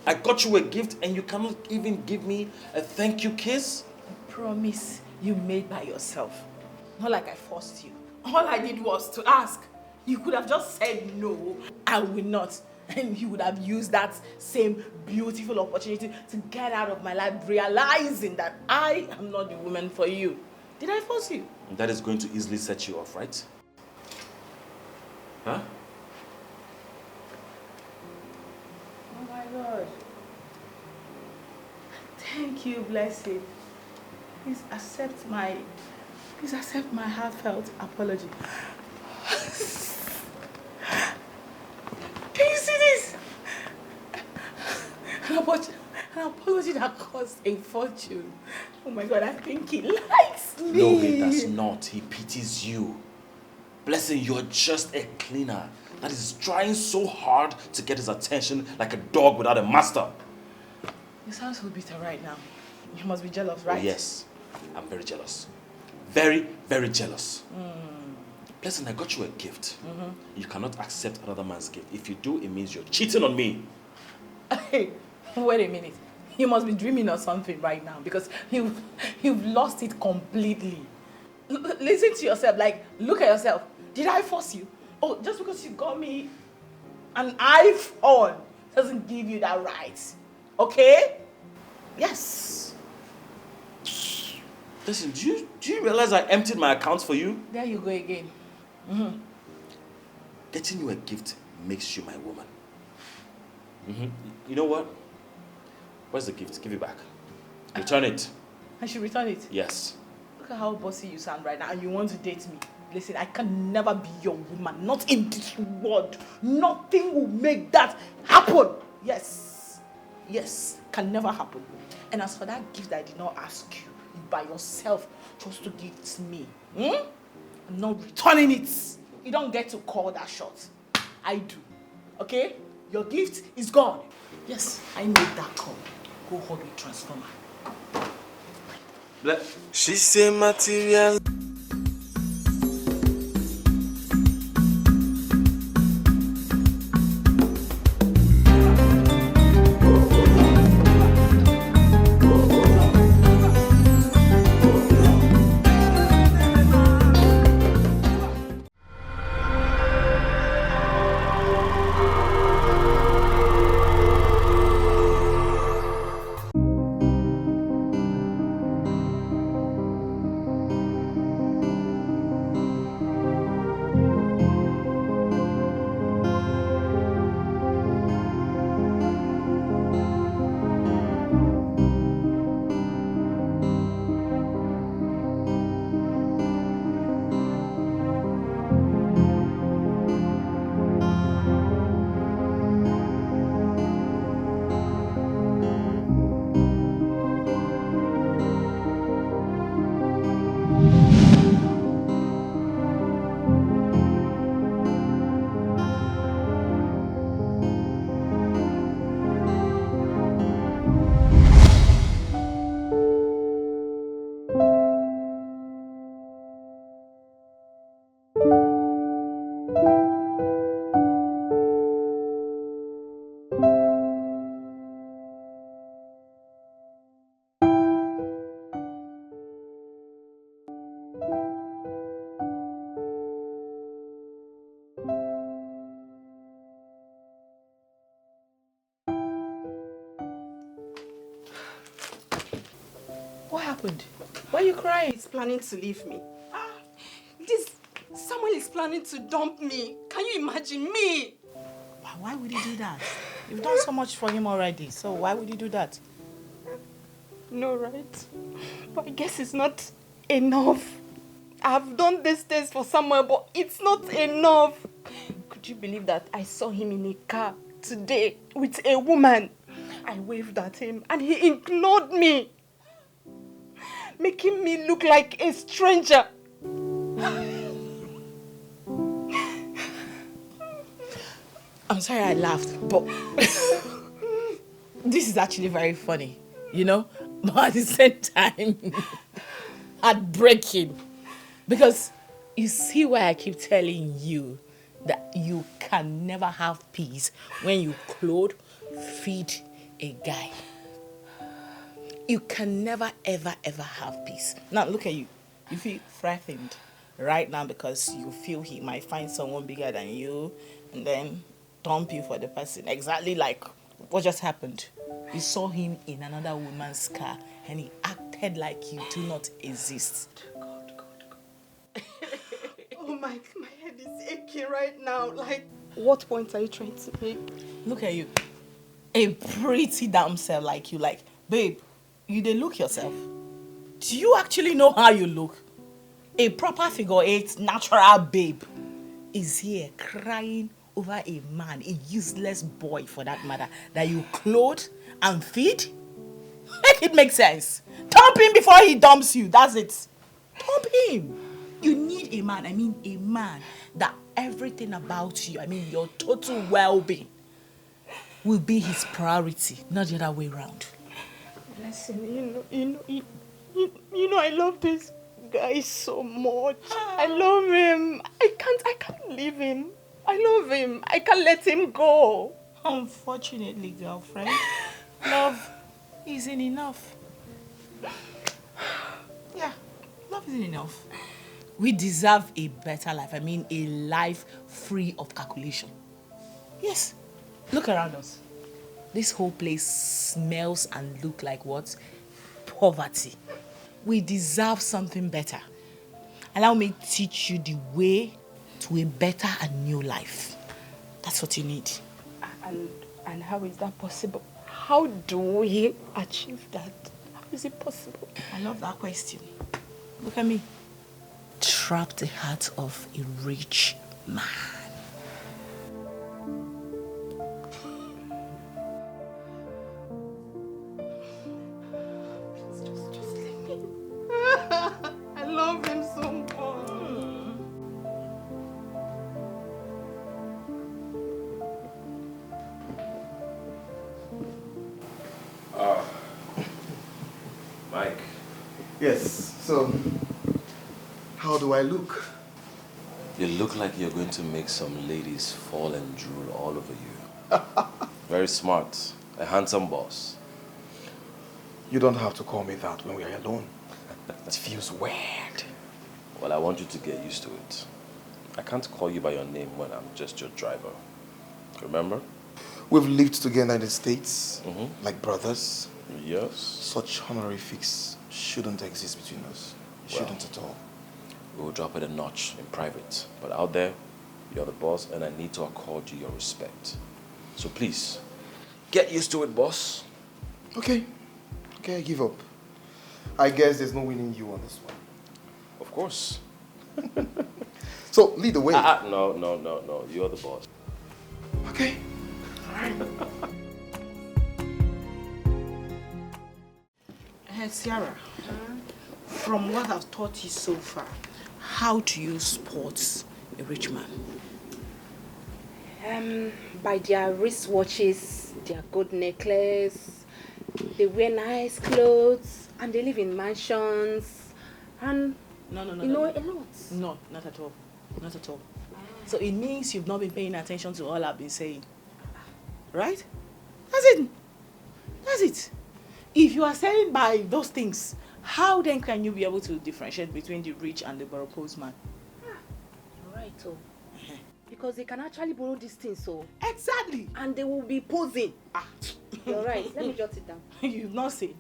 I got you a gift and you cannot even give me a thank you kiss? A promise you made by yourself. Not like I forced you. All I did was to ask. You could have just said no, I will not. And you would have used that same beautiful opportunity to get out of my life, realizing that I am not the woman for you. Did I force you? That is going to easily set you off, right? Huh? Oh my God. Thank you, blessed. Please accept my heartfelt apology. Can you see this? An apology that cost a fortune. Oh my God, I think he likes me. No, he does not. He pities you. Blessing, you're just a cleaner that is trying so hard to get his attention like a dog without a master. You sound so bitter right now. You must be jealous, right? Oh, yes, I'm very jealous. Very, very jealous. Blessing, I got you a gift. You cannot accept another man's gift. If you do, it means you're cheating on me. Hey, wait a minute. You must be dreaming of something right now because you've lost it completely. Listen to yourself, like, look at yourself. Did I force you? Oh, just because you got me an iPhone doesn't give you that right. Okay? Yes. Listen, do you realize I emptied my accounts for you? There you go again. Getting you a gift makes you my woman. You know what? Where's the gift? Give it back. Return it. I should return it? Yes. Look at how bossy you sound right now and you want to date me. Listen, I can never be your woman. Not in this world. Nothing will make that happen. Yes. Yes. Can never happen. And as for that gift that I did not ask you, by yourself, just to give to me, I'm not returning it. You don't get to call that shot. I do. Okay? Your gift is gone. Yes, I made that call. Go hug a transformer. She say material. What happened? Why are you crying? He's planning to leave me. This Samuel is planning to dump me. Can you imagine me? Why would he do that? You've done so much for him already, so why would he do that? No, right? But I guess it's not enough. I've done these things for Samuel, but it's not enough. Could you believe that I saw him in a car today with a woman? I waved at him and he ignored me, making me look like a stranger. I'm sorry I laughed, but this is actually very funny, you know? But at the same time, heartbreaking. Because you see why I keep telling you that you can never have peace when you clothe, feed a guy, you can never, ever, ever have peace. Now, look at you. You feel threatened right now because you feel he might find someone bigger than you and then dump you for the person. Exactly like what just happened. You saw him in another woman's car and he acted like you do not exist. God. Oh my head is aching right now. Like, what point are you trying to make? Look at you. A pretty damsel like you, like, babe, you dey look yourself. Do you actually know how you look? A proper figure eight, natural babe is here crying over a man, a useless boy for that matter, that you clothe and feed? Make it make sense. Dump him before he dumps you. That's it. Dump him. You need a man, a man that everything about you, your total well-being will be his priority, not the other way around. Listen, you know, I love this guy so much. I love him. I can't leave him. I love him. I can't let him go. Unfortunately, girlfriend, love isn't enough. Yeah, love isn't enough. We deserve a better life. A life free of calculation. Yes. Look around us. This whole place smells and looks like what? Poverty. We deserve something better. Allow me to teach you the way to a better and new life. That's what you need. And how is that possible? How do we achieve that? How is it possible? I love that question. Look at me. Trap the heart of a rich man. Just leave me. I love him so much. Mike. Yes, so how do I look? You look like you're going to make some ladies fall and drool all over you. Very smart. A handsome boss. You don't have to call me that when we are alone. It feels weird. Well, I want you to get used to it. I can't call you by your name when I'm just your driver. Remember? We've lived together in the States, Mm-hmm. like brothers. Yes. Such honorifics shouldn't exist between us. Shouldn't at all. We'll drop it a notch in private. But out there, you're the boss and I need to accord you your respect. So please, get used to it, boss. Okay, I give up. I guess there's no winning you on this one. Of course. So, lead the way. No. You're the boss. Okay. All right. Ciara, from what I've taught you so far, how do you spot a rich man? By their wristwatches, their gold necklace, they wear nice clothes, and they live in mansions, and No. a lot. No, not at all. Not at all. So it means you've not been paying attention to all I've been saying. Right? That's it. If you are saying by those things, how then can you be able to differentiate between the rich and the borrowed man? Right, because they can actually borrow these things, so. Exactly. And they will be posing. You're right. Let me jot it down. You've not said.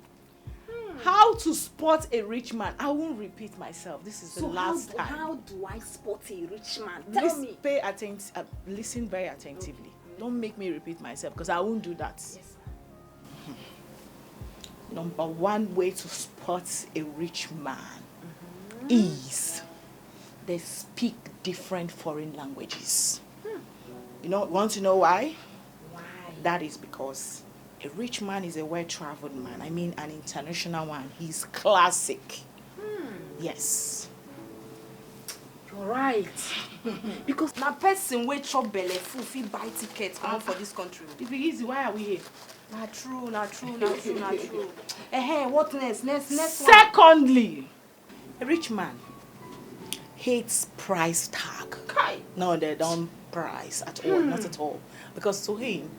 How to spot a rich man? I won't repeat myself. This is the last time. How do I spot a rich man? Tell me. Listen very attentively. Don't make me repeat myself because I won't do that. Yes. Number one way to spot a rich man is they speak different foreign languages. Want to know why? Why? That is because a rich man is a well-traveled man. An international one. He's classic. Yes. You're right. Because na person wey chop belle full fit buy tickets come for this country. If it is, why are we here? Na true. What next? Next one. Secondly, a rich man hates price tag. Kai. No, they don't price at all, not at all. Because to him,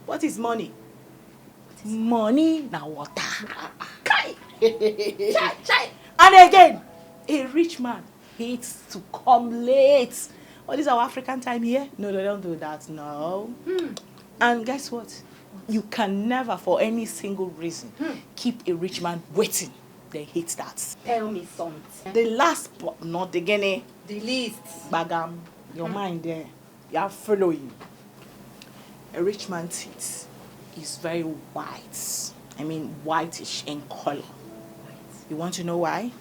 what is money? Money na water. Kai. Chai. And again, a rich man hates to come late. What is our African time here? No, they don't do that. No. And guess what? You can never, for any single reason, keep a rich man waiting. They hate that. Tell me something. The last but not the guinea. The least. Bagam, your mind there. You are following. A rich man's teeth is very white. I mean whitish in color. You want to know why?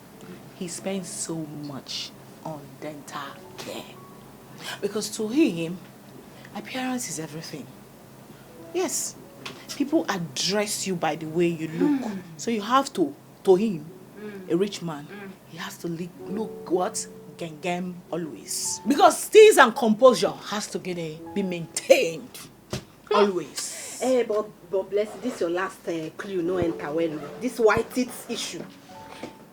He spends so much on dental care. Because to him, appearance is everything. Yes. People address you by the way you look. So you have to him, a rich man, he has to look what? Gengem always. Because steeze and composure has to be maintained. Always. But bless you, this is your last clue, no enter well. This white teeth issue.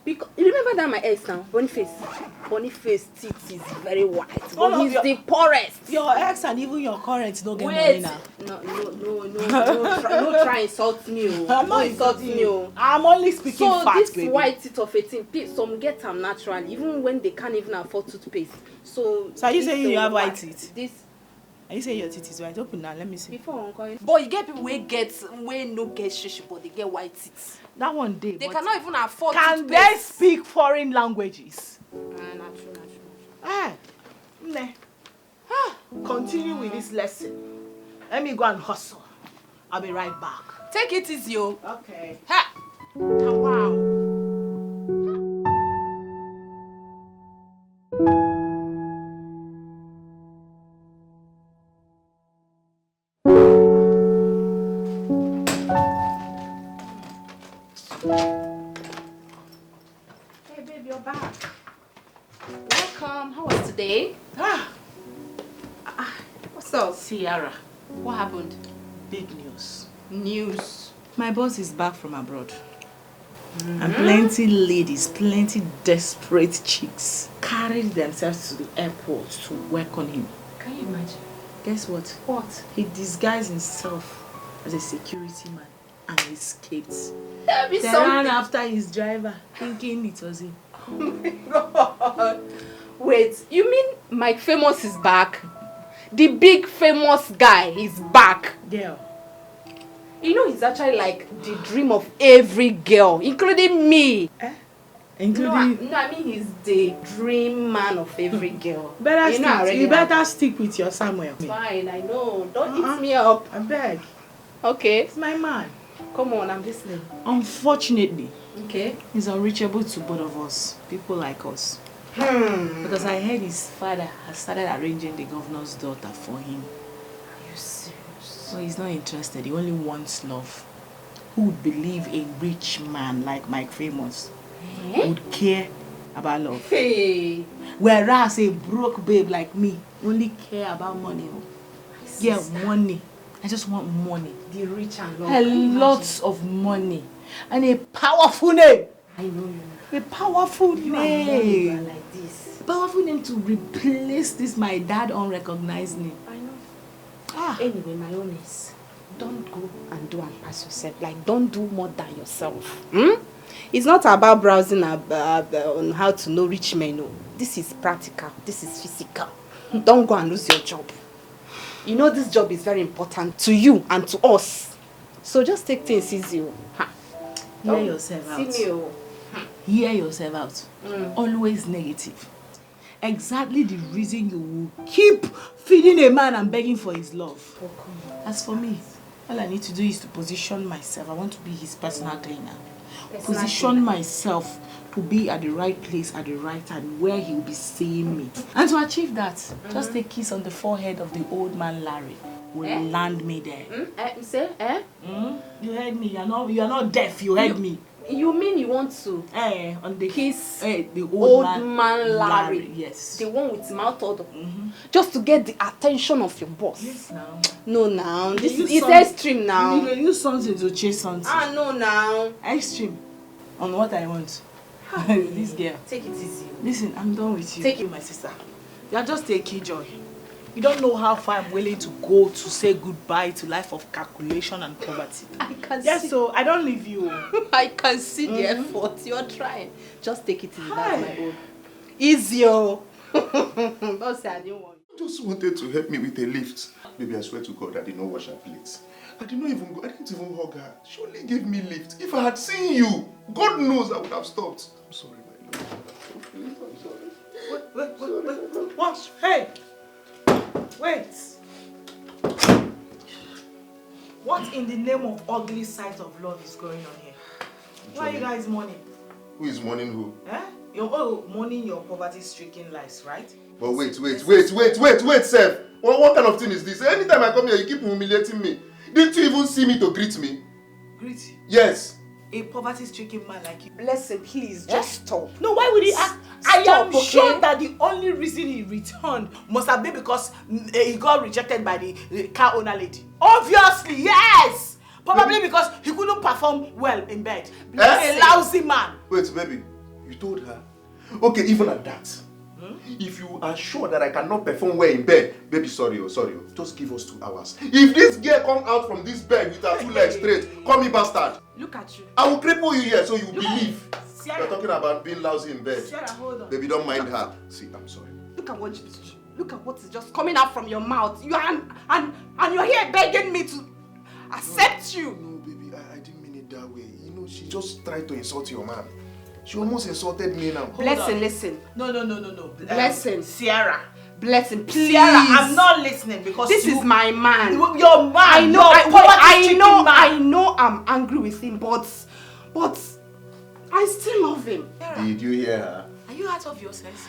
Because you remember that my ex now, Boniface teeth is very white. But he's the poorest. Your ex and even your current don't get money now. No, try insult me. I'm not insulting you. I'm only speaking facts, so this baby. White teeth of 18, some get them naturally, even when they can't even afford toothpaste. So are you saying you have white teeth? Are you saying your teeth is white? Open now, let me see. Before Uncle. But you get people where no get shishi, but they get white teeth. That one day. They cannot even afford can toothpaste. They speak foreign languages? Not true. Continue with this lesson. Let me go and hustle. I'll be right back. Take it easy, yo. Okay. Ha! Wow. Hey, babe, you're back. Welcome. How was today? What's up? Sierra. What happened? Big news. News. My boss is back from abroad. And plenty ladies, plenty desperate chicks carried themselves to the airport to work on him. Can you imagine? Guess what? What? He disguised himself as a security man and escaped. There'll be They something. ran after his driver, thinking it was him. Oh my God. Wait, you mean Mike Famous is back? The big famous guy is back. Girl. You know, he's actually like the dream of every girl, including me. Including... No, I mean he's the dream man of every girl. You better stick with your Samuel. Fine, I know. Don't eat me up. I beg. Okay. It's my man. Come on, I'm listening. Unfortunately, okay, he's unreachable to both of us. People like us. Because I heard his father has started arranging the governor's daughter for him. Are you serious? So he's not interested. He only wants love. Who would believe a rich man like Mike Famous would care about love? Hey. Whereas a broke babe like me only care about money. Yeah, money. I just want money. The rich and love. A lot of money. And a powerful name. I know you. A powerful name. You are like this. Powerful name to replace this my dad unrecognized name. I know. Anyway, my own is, don't go and do and pass yourself. Like, don't do more than yourself. It's not about browsing on how to know rich men. No. This is practical. This is physical. Don't go and lose your job. You know this job is very important to you and to us. So just take things easy. Hear yourself out. See me. Hear yourself out. Always negative. Exactly the reason you will keep feeding a man and begging for his love. As for me, all I need to do is to position myself. I want to be his personal trainer. Position myself to be at the right place at the right time where he will be seeing me. And to achieve that, just a kiss on the forehead of the old man Larry will land me there. You say, You heard me. You're not deaf. You heard me. You mean you want to on the kiss the old man Larry? Yes. The one with mouth odor. Just to get the attention of your boss. Yes, now. No, now. This is extreme now. You use something to chase something. No, now. Extreme. On what I want. This girl. Take it easy. Listen, I'm done with you. Take it, my sister. You're just a keyjoy. You don't know how far I'm willing to go to say goodbye to life of calculation and poverty. I can Yes, see. so I don't leave you. I can see the effort you're trying. Just take it easy, that's my own. Easy, oh. Don't say I didn't want you. I just wanted to help me with a lift. Baby, I swear to God, I did not wash her plates. I didn't even hug her. She only gave me lift. If I had seen you, God knows I would have stopped. I'm sorry, my love. I'm sorry. Wait. What? Hey! Wait. What in the name of ugly sight of love is going on here? Why are you guys mourning? Who is mourning who? Eh? You're mourning your poverty-stricken lives, right? But wait, Seth. What kind of thing is this? Anytime I come here, you keep humiliating me. Didn't you even see me to greet me? Greet you? Yes. A poverty-stricken man like you. Blessing, please, just stop. No, why would he ask? I Stop, am okay? sure that the only reason he returned must have been because he got rejected by the car owner lady. Obviously, yes! Probably because he couldn't perform well in bed. A lousy man. Wait, baby, you told her? Okay, even at that. If you are sure that I cannot perform well in bed, baby, sorry, just give us 2 hours. If this girl come out from this bed with her 2 legs straight, call me bastard. Look at you. I will cripple you here so you believe. Sarah. You're talking about being lousy in bed. Sarah, hold on. Baby, don't mind her. See, I'm sorry. Look at what is just coming out from your mouth. You are and you're here begging me to accept you. No, baby, I didn't mean it that way. You know, she just tried to insult your man. She almost insulted me now. Blessing, listen. No. Blessing. Sarah. Blessing, please. Sarah, I'm not listening because this is my man. Your man. I know. I know. I'm angry with him, but I still love him. Sarah, Did you hear her? are you out of your senses?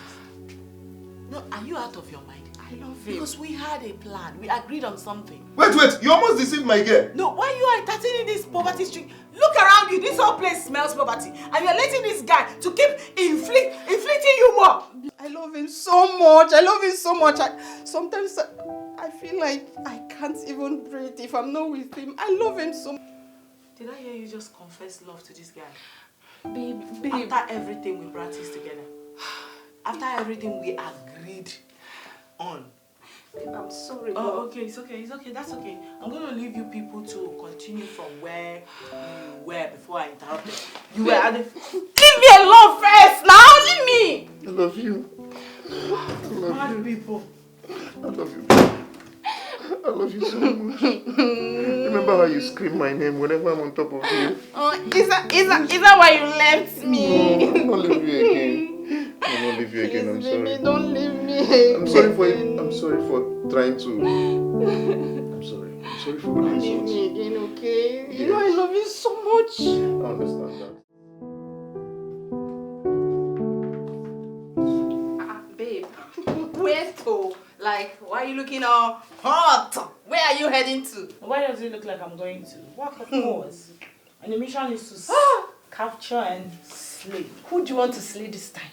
No, are you out of your mind? I love him. Because we had a plan. We agreed on something. Wait, you almost deceived my girl. No, why you are entertaining this poverty streak? Look around you. This whole place smells poverty. And you're letting this guy to keep inflicting you more. I love him so much. Sometimes I feel like I can't even breathe if I'm not with him. I love him so much. Did I hear you just confess love to this guy? Babe. After everything we practiced together. After everything we agreed on. Babe, I'm sorry. Oh, okay, it's okay, that's okay. I'm going to leave you people to continue from where you were before I interrupted. You were at the... Leave me alone first now, leave me! I love you. Mad people. I love you. I love you so much. Remember how you scream my name whenever I'm on top of you? Oh, is that why you left me? No, I'm not leaving you again. I won't leave you again, I'm sorry. Baby, don't leave me. I'm sorry for trying to. I'm sorry for all the Don't leave insults. me again, okay? Yes. You know I love you so much. I understand that. Babe, where to? Like, why are you looking all hot? Where are you heading to? Why does it look like I'm going to? Walk of course. And the mission is to capture and slay. Who do you want to slay this time?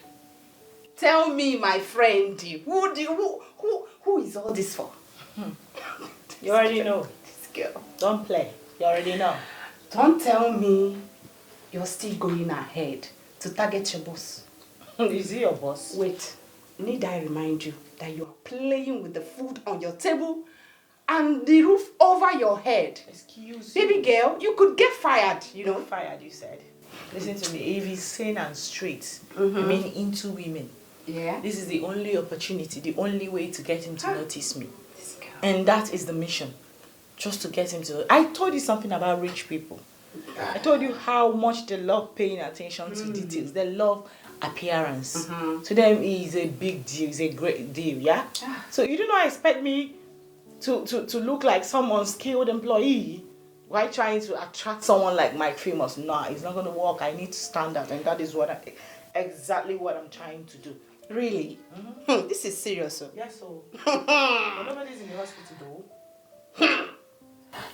Tell me, my friend. Who is all this for? You already know. This girl. Don't play. You already know. Don't tell me you're still going ahead to target your boss. Is he your boss? Wait, need I remind you that you are playing with the food on your table and the roof over your head? Excuse Baby girl, you could get fired, you know. Fired, you said. Listen to me. If he's sane and straight, I mean into women, Yeah. this is the only opportunity, the only way to get him to notice me. This girl. And that is the mission. Just to get him to... I told you something about rich people. I told you how much they love paying attention to details. They love appearance. To them, it's a big deal. It's a great deal, yeah? So you do not expect me to look like someone's skilled employee while trying to attract someone like Mike Famous. Nah, it's not going to work. I need to stand out. And that is exactly what I'm trying to do. Really? This is serious. So. Yes, so... Nobody's in the hospital, though.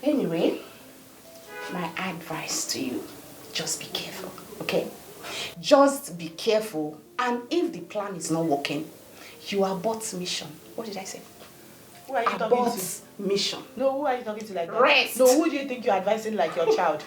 Anyway, my advice to you, just be careful, okay? Just be careful, and if the plan is not working, you abort mission. What did I say? Who are you talking Abort to? mission. No, who are you talking to like that? Rest. No, who do you think you're advising like your child?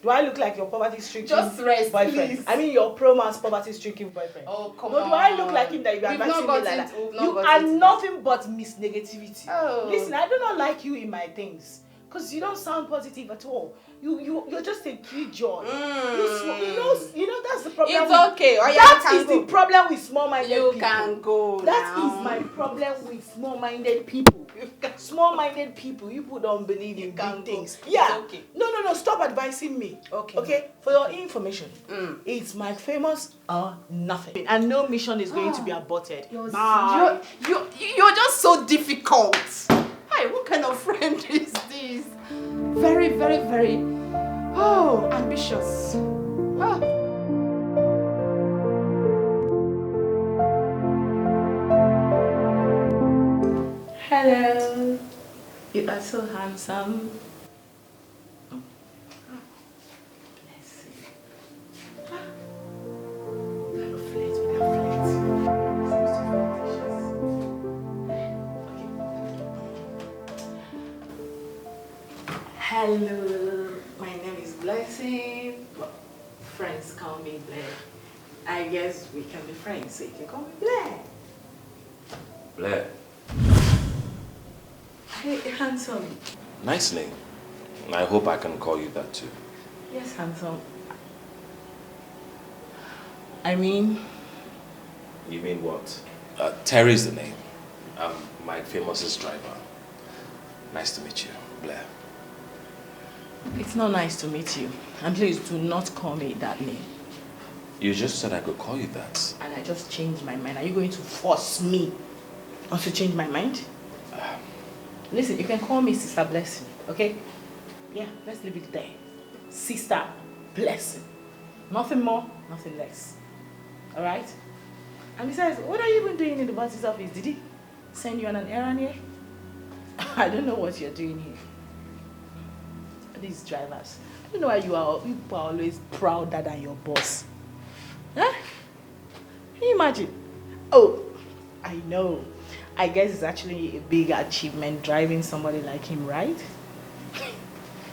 Do I look like your poverty-stricken Just rest, boyfriend? please. I mean your pro-man's poverty-stricken boyfriend. Oh, come no, on. do I look like him that you are We've advising me not like got that? into- we've not You got are into nothing but Miss Negativity. Oh. Listen, I do not like you in my things. Because you don't sound positive at all. You're just a killjoy. You know that's the problem. It's okay. Oh, yeah, that you is can the go. problem with small-minded You people. can go That now. is my problem with small-minded people. Small-minded people, you people don't believe in can big go. things. It's Yeah. okay. No. Stop advising me. Okay. Okay. For your information, it's my famous or nothing, and no mission is going to be aborted. Bye. You're just so difficult. Hi, what kind of friend is this? Very, very, very, ambitious. Ah. Hello. You are so handsome. Let's see. Gotta flirt with that Hello, my name is Blessing. Well, friends call me Blair. I guess we can be friends, so you can call me Blair. Blair. Hey, handsome. Nice name. I hope I can call you that too. Yes, handsome. I mean, You mean what? Terry's the name. I'm Mike Famous's driver. Nice to meet you, Blair. it's not nice to meet you. And please do not call me that name. You just said I could call you that. And I just changed my mind. Are you going to force me not to change my mind? Listen, you can call me Sister Blessing, okay? Yeah, let's leave it there. Sister Blessing. Nothing more, nothing less. Alright? And besides, what are you even doing in the boss's office? Did he send you on an errand here? I don't know what you're doing here. These drivers. I don't know why you are always prouder than your boss. Huh? Can you imagine? Oh, I know. I guess it's actually a big achievement driving somebody like him, right?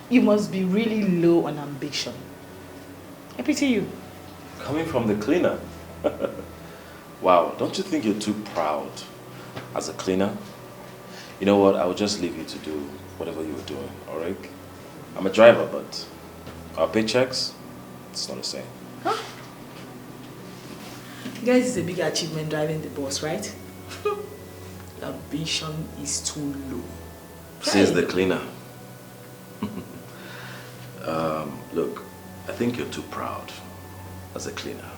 You must be really low on ambition. I pity you. Coming from the cleaner. Wow, don't you think you're too proud as a cleaner? You know what, I'll just leave you to do whatever you're doing, alright? I'm a driver, but our paychecks, it's not the same. Huh? Guys, it's a big achievement driving the bus, right? The ambition is too low. Says the cleaner. Look, I think you're too proud as a cleaner,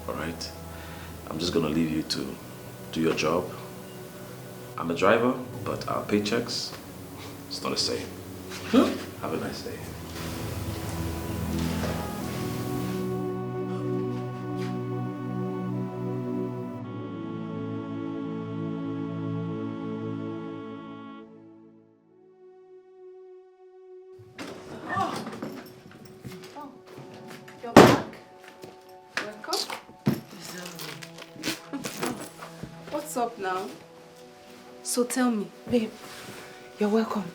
alright? I'm just gonna leave you to do your job. I'm a driver, but our paychecks, it's not the same. Have a nice day. You're back. Welcome. What's up now? So tell me, babe, you're welcome.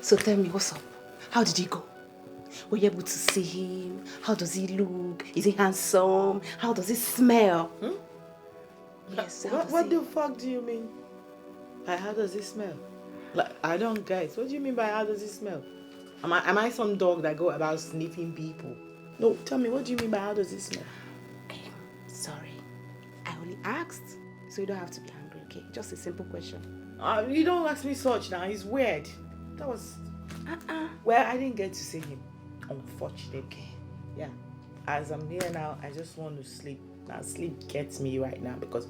So tell me, what's up? How did he go? Were you able to see him? How does he look? Is he handsome? How does he smell? Yes, What the fuck do you mean? By how does it smell? Like, I don't get. What do you mean by how does it smell? Am I some dog that go about sniffing people? No, tell me, what do you mean by how does it smell? Sorry, I only asked, so you don't have to be angry, okay? Just a simple question. You don't ask me such now. It's weird. That was... Well, I didn't get to see him. Unfortunately. Yeah. As I'm here now, I just want to sleep. Now, sleep gets me right now because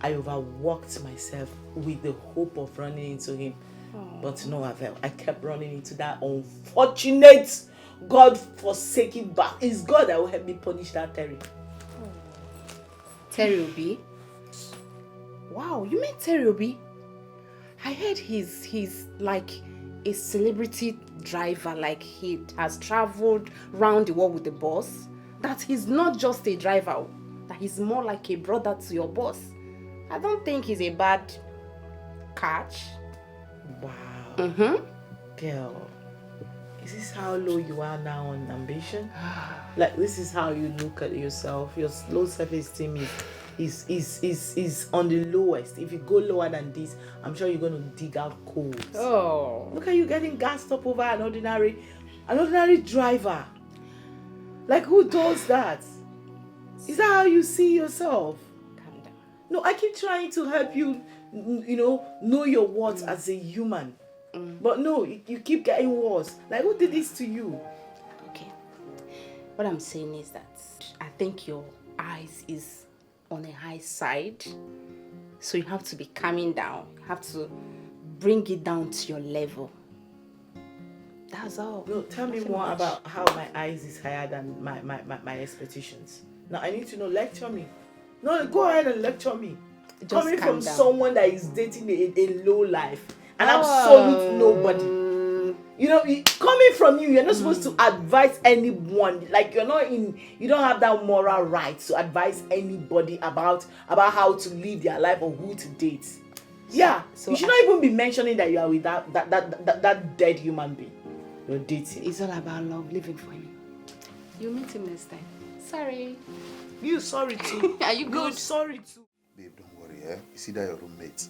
I overworked myself with the hope of running into him. But to no avail. I kept running into that unfortunate, God-forsaken back. It's God that will help me punish that Terry. Terry Obi? Wow, you mean Terry Obi? I heard he's like a celebrity driver, like he has traveled around the world with the boss. That he's not just a driver, that he's more like a brother to your boss. I don't think he's a bad catch. Wow. Mm-hmm. Girl, Is this how low you are now on ambition? Like, this is how you look at yourself. Your low self-esteem is on the lowest. If you go lower than this, I'm sure you're going to dig out coals. Oh. Look at you getting gassed up over an ordinary driver. Like, who does that? Is that how you see yourself? Calm down. No, I keep trying to help you, know your worth as a human. But no, you keep getting worse. Like, who did this to you? Okay. What I'm saying is that I think your eyes is on a high side. So you have to be calming down. You have to bring it down to your level. That's all. No, tell me Nothing more much. about how my eyes is higher than my expectations. Now, I need to know. Lecture me. No, go ahead and lecture me. Just Coming calm from down. someone that is dating a low life. An absolute nobody. Coming from you, you're not supposed to advise anyone. Like, you don't have that moral right to advise anybody about how to live their life or who to date. Yeah, So you should not even be mentioning that you are with that dead human being you're dating. It's all about love, living for him. You meet him next time. Sorry. You sorry too. Are you good? No, sorry too. Babe, don't worry, eh? You see that your roommate.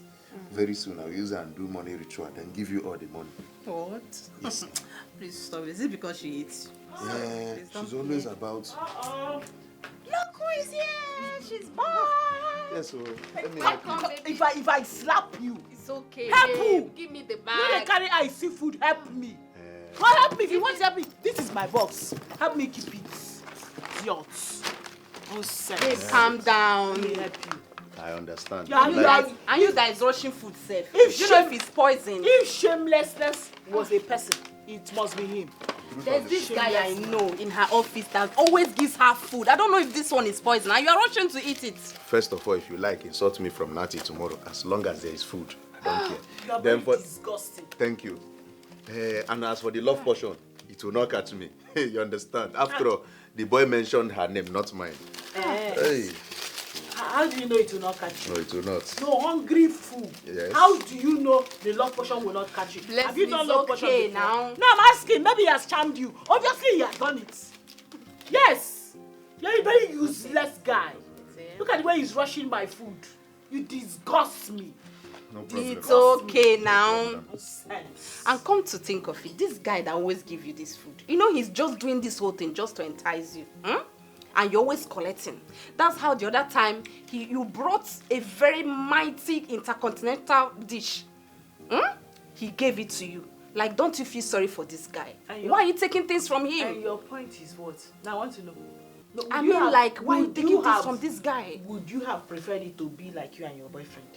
Very soon I'll use her and do money ritual, then give you all the money. What? Yes. Please stop. Is it because she eats? Yeah, Please don't she's always about. Look who is here! She's back! Yes, so let me help you. If I slap you, It's okay. Help babe. who? Give me the you dey bag. carry eye see food, help me. Well, help me if you want to help me. This is my box. Help me keep it. Yours. Babe, calm down. Let me help you. I understand. Yeah, You you like- are- And you guys rushing food safe. If You know shame- if it's poison. If shamelessness was a person, it must be him. There's this guy I know in her office that always gives her food. I don't know if this one is poison and you are rushing to eat it. First of all, if you like, insult me from now till tomorrow. As long as there is food, I don't care. You are Then very for disgusting. thank you. And as for the love portion, it will not catch me. You understand? After all, the boy mentioned her name, not mine. Hey, How do you know it will not catch you? no, it will not. No, hungry fool. Yes. How do you know the love potion will not catch you? Bless Have you me, done it's love potion okay before? now. No, I'm asking. Maybe he has charmed you. Obviously, he has done it. Yes. You're a very useless guy. Look at the way he's rushing my food. You disgust me. No problem. It's okay now. Sense. And come to think of it, this guy that always give you this food, you know he's just doing this whole thing just to entice you. And you're always collecting. That's how the other time you brought a very mighty intercontinental dish. He gave it to you. Like, don't you feel sorry for this guy? Why are you taking things from And him? your point is what? Now I want to know. No, I would you mean, have- like, why are you would taking things have- from this guy? Would you have preferred it to be like you and your boyfriend?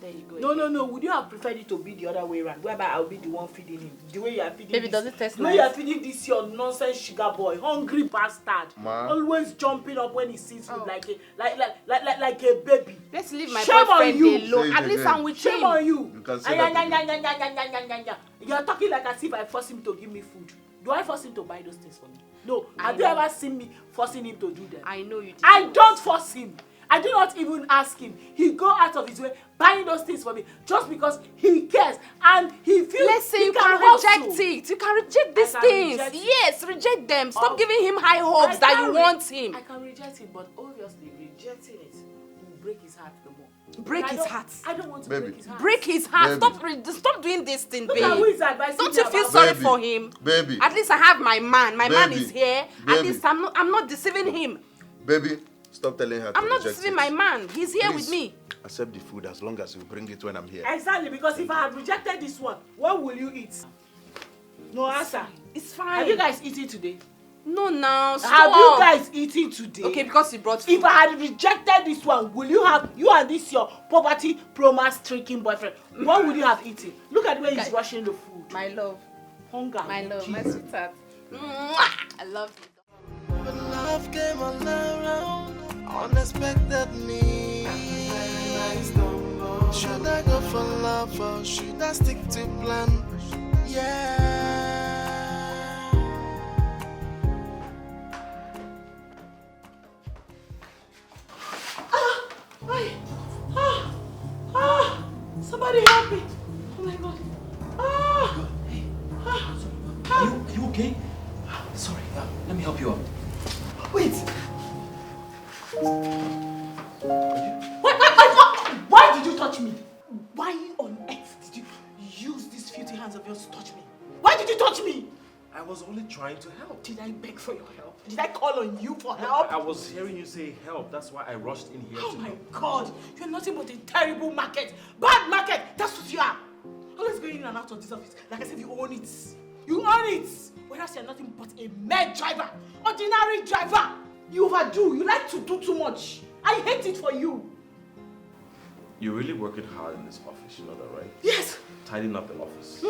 There you go. No. Would you have preferred it to be the other way around, whereby I'll be the one feeding him? The way you are feeding. Baby, this, does it taste the way nice? you are feeding this your nonsense sugar boy, hungry bastard, Ma. always jumping up when he sees food Oh. like a baby. Let's leave my Shame on boyfriend you. alone. Say it At least again. I'm with Shame him. on you. You can say that You are talking like as if I force him to give me food. Do I force him to buy those things for me? No. I Have you know. ever seen me forcing him to do them? I know you did. I don't force him. I do not even ask him. He go out of his way buying those things for me just because he cares and he feels. Let's say he you can hustle. reject it. You can reject these I can things. reject it. Yes, reject them. Stop Oh. giving him high hopes I that can you re- want him. I can reject it, but obviously rejecting it will break his heart the more. Break I his don't- heart. I don't want to Baby. break his heart. Break his heart. Baby. Stop doing this thing, Look at who babe. is advising Don't me you feel about- sorry Baby. for him? Baby. At least I have my man. My man Baby. is here. At Baby. least I'm not deceiving him. Baby, stop telling her to I'm not reject deceiving it. my man. He's here Please, with me. accept the food as long as you bring it when I'm here. Exactly, because if I had rejected this one, what will you eat? No answer. It's fine. Have you guys eaten today? No, now stop. Have you guys eaten today? Okay, because you brought food. If I had rejected this one, will you have you and this your poverty promise tricking boyfriend? What would you have eaten? Look at the way he's Okay. rushing the food. My love. Hunger. My love. My Jesus. sweetheart. Mwah! I love you. But love came all around unexpectedly. Should I go for love or should I stick to plan? Yeah. Somebody help me. Oh my God. You okay? Sorry, let me help you out. Wait! Why did you touch me? Why on earth did you use these filthy hands of yours to touch me? Why did you touch me? I was only trying to help. Did I beg for your help? Did I call on you for help? I was hearing you say help. That's why I rushed in here. Oh my God! You're nothing but a terrible market. Bad market! That's what you are. Always going in and out of this office. Like I said, you own it. You own it! Whereas you're nothing but a mere driver. Ordinary driver. You overdo. You like to do too much. I hate it for you. You're really working hard in this office, you know that, right? Yes. Tidying up the office.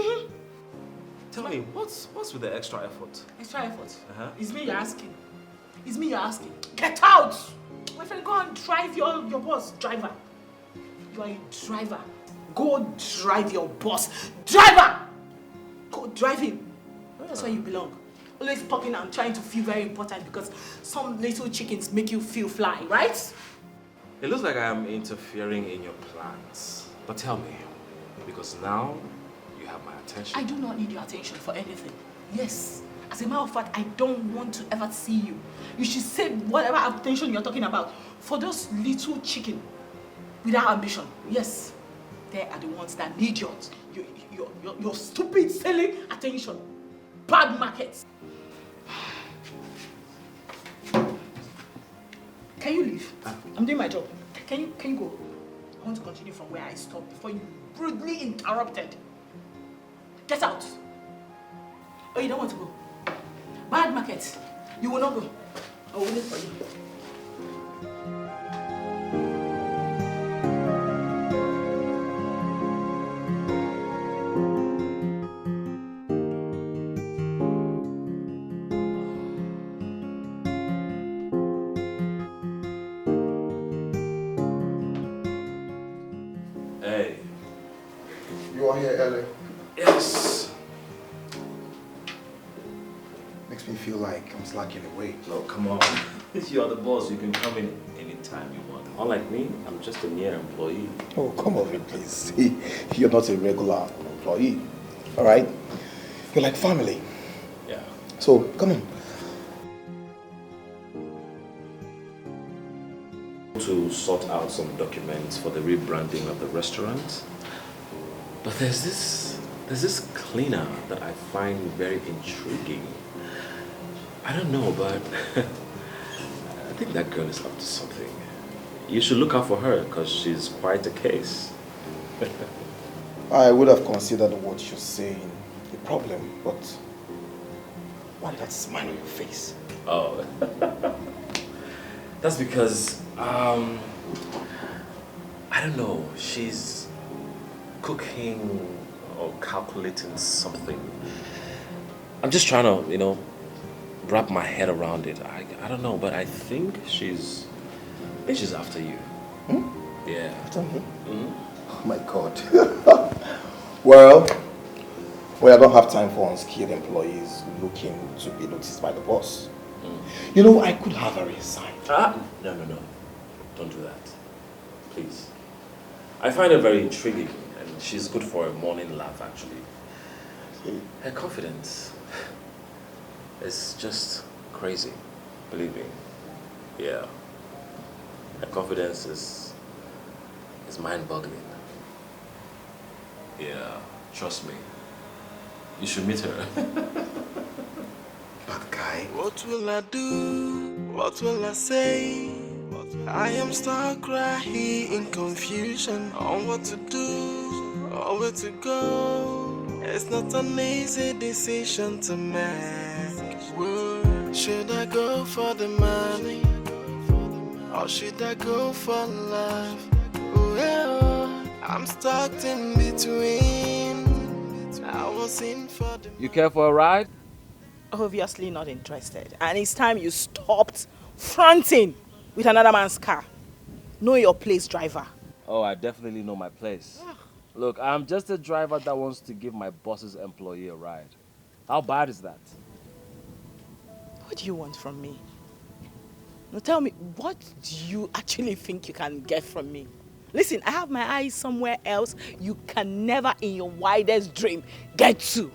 Tell me, what's with the extra effort? Extra effort? It's me you're asking. It's me you're asking. Get out! My friend, go and drive your boss. Driver. You are a driver. Go drive your boss. Driver! Go drive him. That's where you belong. Always talking and trying to feel very important because some little chickens make you feel fly, right? It looks like I am interfering in your plans. But tell me, because now you have my attention. I do not need your attention for anything. Yes. As a matter of fact, I don't want to ever see you. You should save whatever attention you're talking about for those little chicken without ambition. Yes. They are the ones that need your stupid, silly attention. Bad markets. Can you leave? I'm doing my job. Can you go? I want to continue from where I stopped before you rudely interrupted. Get out. Oh, you don't want to go? Bad market. You will not go. I will wait for you. Hey. You are here early. Yes. Makes me feel like I'm slacking away. No, come on. You're the boss. You can come in anytime you want. Unlike me, I'm just a mere employee. Oh, come over, please. You're not a regular employee, all right? You're like family. Yeah. So, come on. To sort out some documents for the rebranding of the restaurant. But there's this cleaner that I find very intriguing. I don't know, but I think that girl is up to something. You should look out for her because she's quite a case. I would have considered what you're saying a problem, but why that smile on your face? Oh, that's because, I don't know, she's cooking or calculating something. I'm just trying to, wrap my head around it. I don't know, but I think she's after you. Yeah. After me? Oh my God. Well, I don't have time for unskilled employees looking to be noticed by the boss. I could have her resign. No. Don't do that. Please. I find her very intriguing and she's good for a morning laugh, actually. Her confidence is just crazy, believe me. Yeah. Her confidence is mind-boggling. Yeah, trust me. You should meet her. Bad guy. What will I do? What will I say? I am stuck right here in confusion on what to do or where to go. It's not an easy decision to make. Should I go for the money or should I go for love? Well, I'm stuck in between. I was in for the. You care for a ride? Obviously not interested. And it's time you stopped fronting with another man's car. Know your place, driver. Oh, I definitely know my place. Look, I'm just a driver that wants to give my boss's employee a ride. How bad is that? What do you want from me? Now tell me, what do you actually think you can get from me? Listen, I have my eyes somewhere else you can never in your wildest dream get to.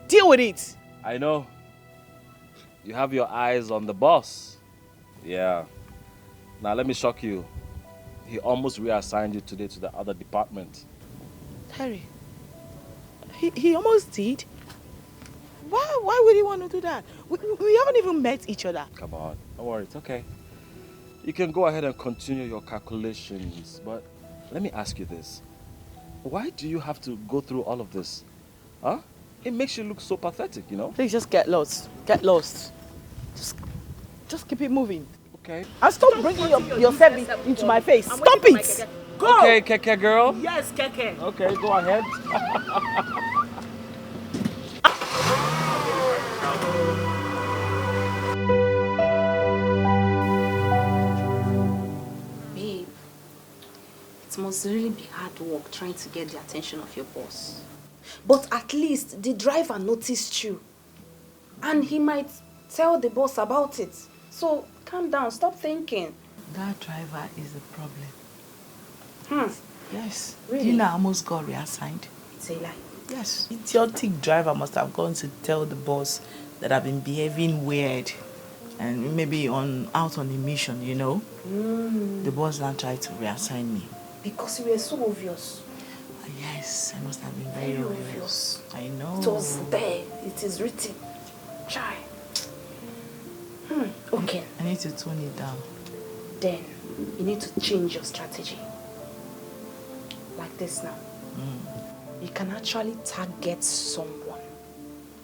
Deal with it. I know. You have your eyes on the boss. Yeah. Now let me shock you. He almost reassigned you today to the other department. Harry, he almost did? Why would he want to do that? We haven't even met each other. Come on, don't worry, it's okay. You can go ahead and continue your calculations, but let me ask you this. Why do you have to go through all of this? Huh? It makes you look so pathetic, you know? Please just get lost. Get lost. Just keep it moving. Okay. And stop bringing yourself into my face. Stop it! Go! Okay, Keke girl. Yes, Keke. Okay, go ahead. Babe, it must really be hard work trying to get the attention of your boss. But at least the driver noticed you. And he might tell the boss about it. So calm down, stop thinking. That driver is the problem. Yes. Really? Dina almost got reassigned. It's a lie. Yes. Idiotic driver must have gone to tell the boss that I've been behaving weird and maybe out on a mission, you know. The boss now tried to reassign me. Because you were so obvious. Yes, I must have been very obvious. I know. It was there. It is written. Try. Okay. I need to tone it down. Then you need to change your strategy. Like this now. You can actually target someone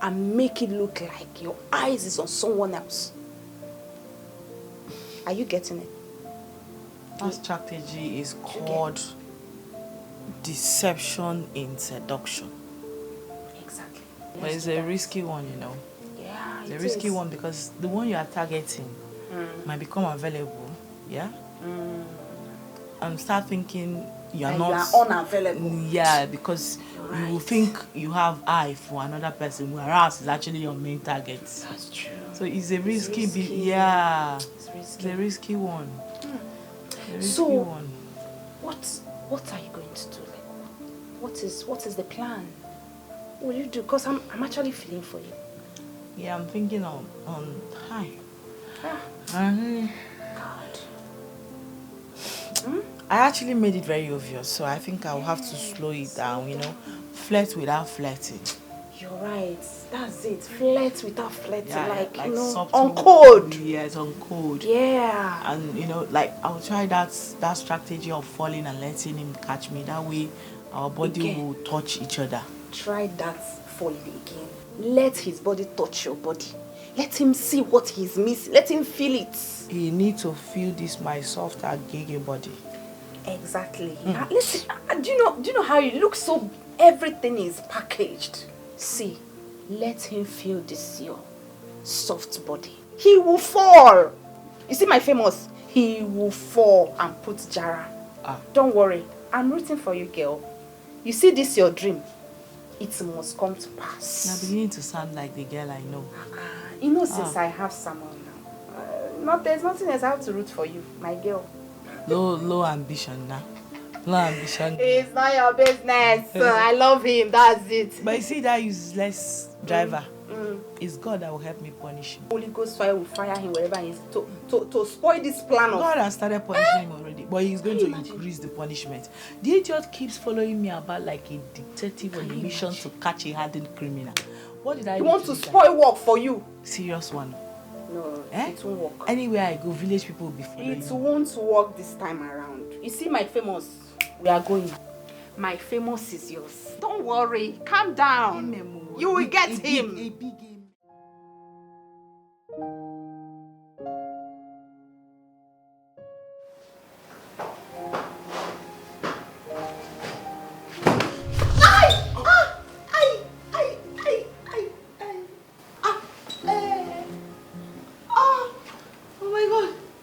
and make it look like your eyes is on someone else. Are you getting it? That strategy is called deception in seduction. Exactly. But it's a risky one, you know. Yeah, it's a risky one because the one you are targeting might become available, yeah? And start thinking you are unavailable. Yeah, because you will think you have eye for another person, whereas it's actually your main target. That's true. So it's a risky, it's a risky one. What are you going to do? Like, what is the plan? What will you do? Because I'm actually feeling for you. Yeah, I'm thinking on hi. God. I actually made it very obvious, so I think I'll have to slow it down, you know. Flirt without flirting. You're right. That's it. Flirt without flirting. Yeah, like you know, subtle, on code. Yes, on code. Yeah. And you know, like I'll try that strategy of falling and letting him catch me. That way our body will touch each other. Try that falling again. Let his body touch your body. Let him see what he's missing. Let him feel it. He needs to feel this my soft agege body. Exactly. Listen, do you know how you look so everything is packaged? See, let him feel this your soft body. He will fall. You see my famous? He will fall and put Jara. Don't worry. I'm rooting for you, girl. You see this your dream? It must come to pass. You're beginning to sound like the girl I know. You know, since I have someone now, there's nothing else I have to root for you, my girl. Low ambition now. Low ambition. It's not your business. I love him. That's it. But you see that useless driver? It's God that will help me punish him. Holy Ghost fire will fire him wherever he is to spoil this plan of... God has started punishing him already, but he's going to increase the punishment. The idiot keeps following me about like a detective on a mission to catch a hardened criminal. What did I do? He wants to spoil work for you. Serious one. No, it won't work. Anywhere I go, village people will be following me. It won't work this time around. You see my famous? We are going. My famous is yours. Don't worry. Calm down. You will get him. A big game.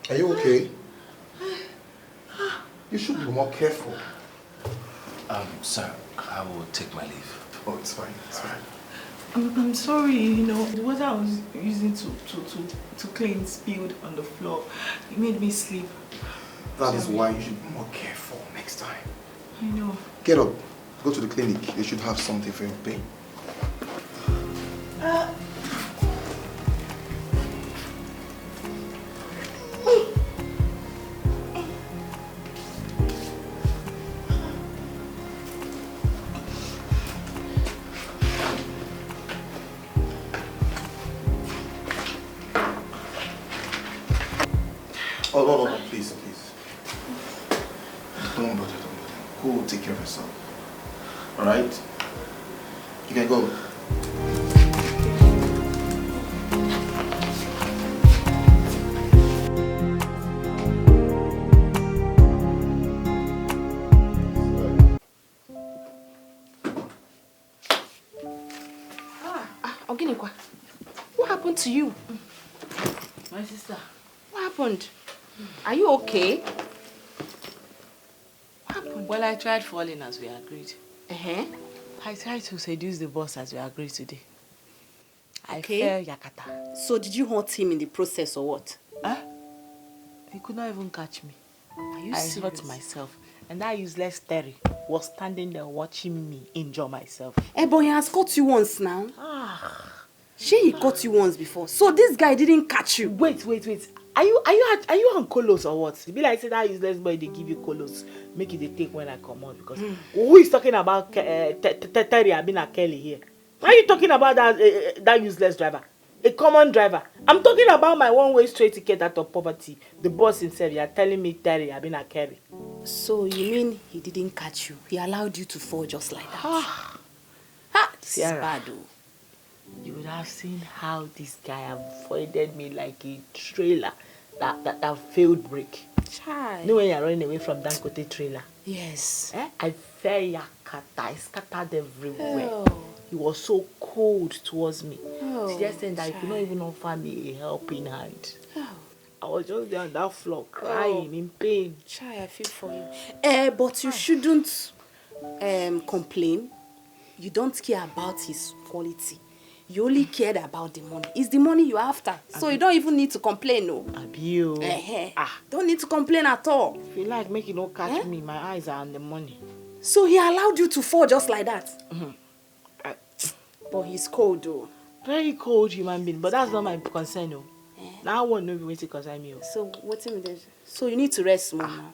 Are you okay? You should be more careful. Sir, I will take my leave. Oh, it's fine, it's fine. I'm sorry, you know, the water I was using to clean spilled on the floor. It made me sleep. That is why you should be more careful next time. I know. Get up. Go to the clinic. They should have something for your pain. Oh, no, please. Don't bother. Go take care of yourself. Alright? You can go. Oginikwa, what happened to you? My sister. What happened? Are you okay? What happened? Well, I tried falling as we agreed. Uh-huh. I tried to seduce the boss as we agreed today. Okay. I fell yakata. So did you hurt him in the process or what? Huh? He could not even catch me. Are you I serious? hurt myself. And that useless Terry was standing there watching me injure myself. But he has caught you once now. He caught you once before. So this guy didn't catch you. Wait. Are you on colos or what? It be like say that useless boy they give you colos. Make it they take when I come out because who is talking about Terry Abina Kelly here? Why are you talking about that useless driver? A common driver. I'm talking about my one-way straight ticket out of poverty. The boss himself, you are telling me Terry Abina Kelly. So you mean he didn't catch you? He allowed you to fall just like that? This is bad though. You would have seen how this guy avoided me like a trailer that failed brake. Child. You know when you're running away from Dangote trailer? Yes. I fell yakata. I scattered everywhere. Oh. He was so cold towards me. Oh, She just said that he could not even offer me a helping hand. Oh. I was just there on that floor crying in pain. Child, I feel for you. But you shouldn't complain. You don't care about his quality. You only cared about the money. It's the money you're after. So you don't even need to complain, no. Abio. Don't need to complain at all. If you like, make it not catch me. My eyes are on the money. So he allowed you to fall just like that? But he's cold, though. Very cold human being. But that's not my concern, though. Now I won't know wait to concern me. So what's in there? So you need to rest more now.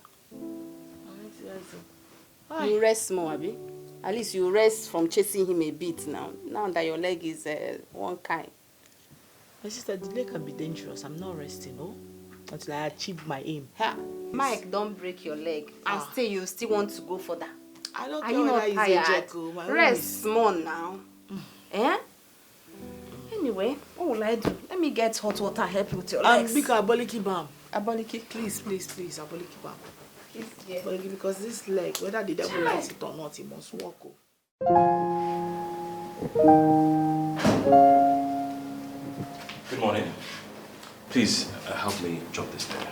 You rest more, Abi. At least you rest from chasing him a bit now. Now that your leg is one kind. My sister, the leg can be dangerous. I'm not resting, no? Until I achieve my aim. Mike, don't break your leg. And you still want to go for that. I don't Are care you whether not it's a tired? jet. Rest more now. Anyway, what will I do? Let me get hot water, help you with your legs. Big aboliki balm. Aboliki? Please, aboliki balm. Yeah. Because this leg, whether the devil likes it or not, it must walk. Good morning. Please help me drop this there.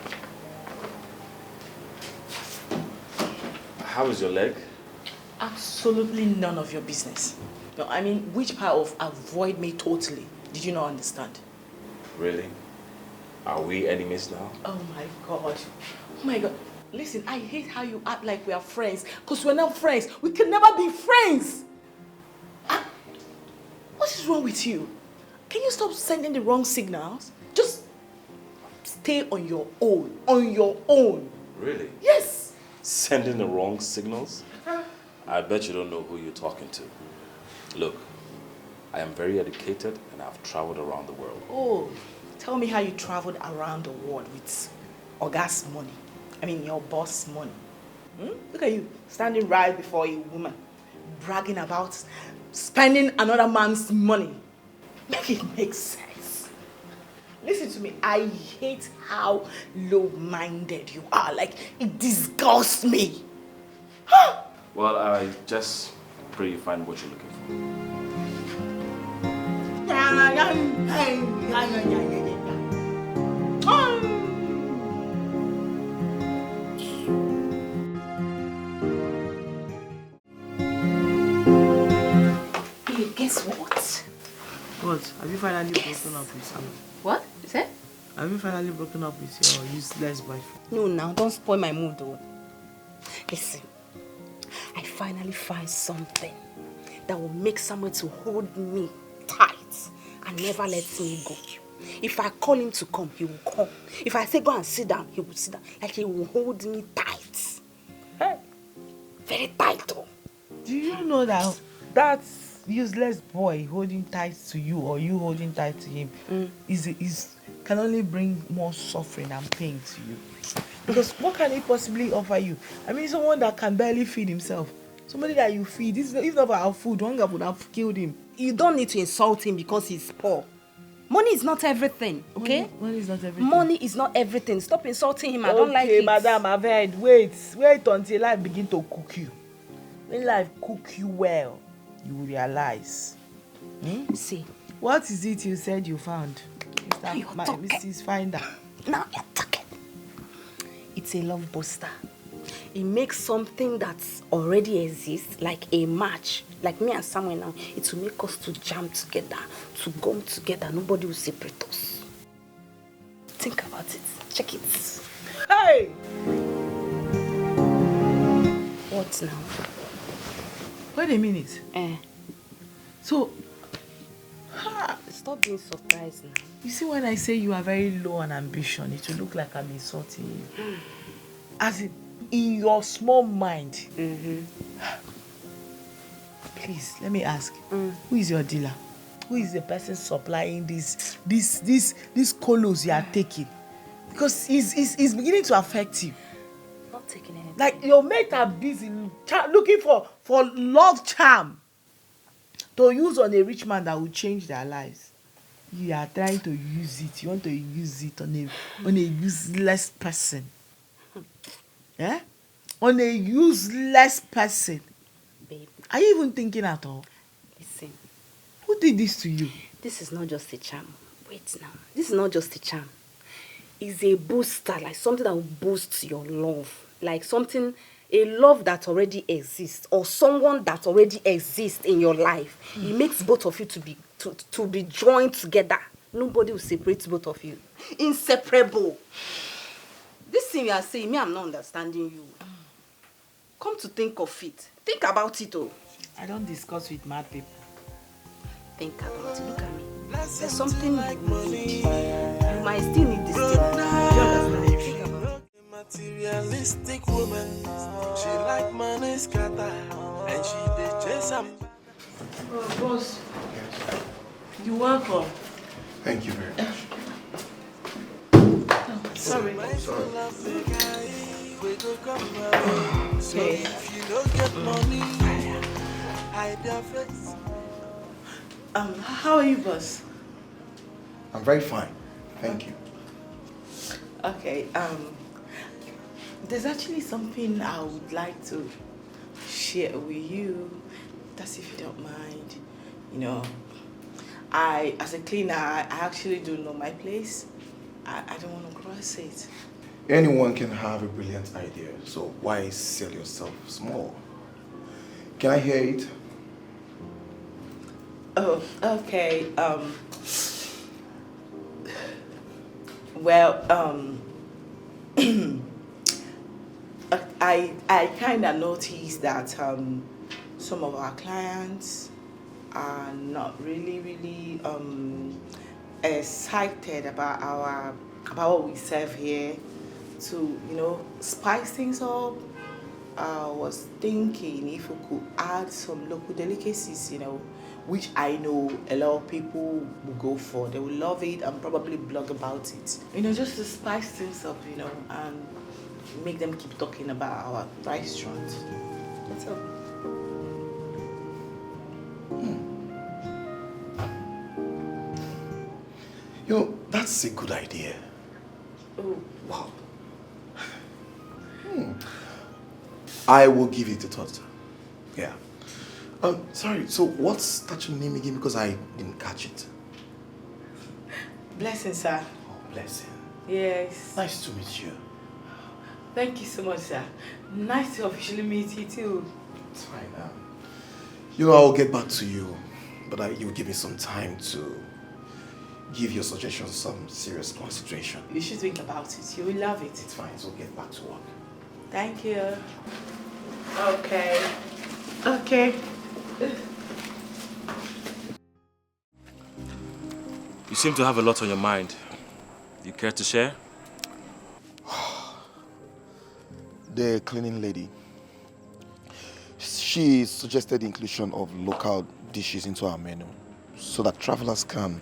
How is your leg? Absolutely none of your business. No, I mean, which part of avoid me totally did you not understand? Really? Are we enemies now? Oh my God. Oh my God. Listen, I hate how you act like we are friends. Because we're not friends. We can never be friends. What is wrong with you? Can you stop sending the wrong signals? Just stay on your own. On your own. Really? Yes. Sending the wrong signals? I bet you don't know who you're talking to. Look, I am very educated and I've traveled around the world. Oh, tell me how you traveled around the world with August's money. I mean, your boss' money. Look at you, standing right before a woman, bragging about spending another man's money. Make it make sense. Listen to me, I hate how low-minded you are. Like, it disgusts me. Well, I just pray you find what you're looking for. Hey, guess what? What? Have you finally broken up with him? What? You said? Have you finally broken up with your useless boyfriend? No, now, don't spoil my mood, though. Listen, I finally find something that will make someone to hold me tight and never let me go. If I call him to come, he will come. If I say go and sit down, he will sit down. Like he will hold me tight. Hey, very tight, though. Do you know that that useless boy holding tight to you or you holding tight to him is can only bring more suffering and pain to you. Because what can he possibly offer you? I mean, someone that can barely feed himself. Somebody that you feed. If not for our food, hunger would have killed him. You don't need to insult him because he's poor. Money is not everything, okay? Money is not everything. Money is not everything. Stop insulting him. I don't like it. Okay, madam, I've heard. Wait until life begin to cook you. When life cook you well, you will realize. See. What is it you said you found? Mrs. Finder. Now you're talking. It's a love booster. It makes something that already exists, like a match, like me and Samuel now, it will make us to jam together, to gum together. Nobody will separate us. Think about it. Check it. Hey! What now? Wait a minute. So, stop being surprised now. You see, when I say you are very low on ambition, it will look like I'm insulting you. As in your small mind. Please, let me ask. Who is your dealer? Who is the person supplying these colos you are taking? Because it's beginning to affect you. Not taking anything. Like your mate are busy looking for love charm to use on a rich man that will change their lives. You are trying to use it. You want to use it on a useless person. Yeah? On a useless person. Babe. Are you even thinking at all? Listen. Who did this to you? This is not just a charm. Wait now. This is not just a charm. It's a booster, like something that will boost your love. Like something, a love that already exists, or someone that already exists in your life. It makes both of you to be joined together. Nobody will separate both of you. Inseparable. This thing you are saying, me, I'm not understanding you. Come to think of it. Think about it, oh. I don't discuss with mad people. Think about it. Look at me. There's something you need. You might still need this thing. Do you understand? Think about it. Materialistic woman. She like money scatter. And she did chase some. Oh, boss. You're welcome. Thank you very much. Sorry. So if you don't get money, hide your face. How are you, boss? I'm very fine. Thank you. Okay, there's actually something I would like to share with you. That's if you don't mind. You know, as a cleaner, I actually do know my place. I don't want to cross it. Anyone can have a brilliant idea, so why sell yourself small? Can I hear it? Oh, okay. Well, I kind of noticed that some of our clients are not really excited about what we serve here. To spice things up, I was thinking if we could add some local delicacies, which I know a lot of people will go for. They will love it and probably blog about it. Just to spice things up, and make them keep talking about our restaurant. What's up? That's a good idea. Oh. Wow. I will give it a thought. Yeah. Sorry, so what's that your name again? Because I didn't catch it. Blessing, sir. Oh, Blessing. Yes. Nice to meet you. Thank you so much, sir. Nice to officially meet you too. It's fine now. I'll get back to you, but you'll give me some time to give your suggestions some serious consideration. You should think about it. You will love it. It's fine, so get back to work. Thank you. Okay. Okay. You seem to have a lot on your mind. You care to share? The cleaning lady. She suggested the inclusion of local dishes into our menu so that travelers can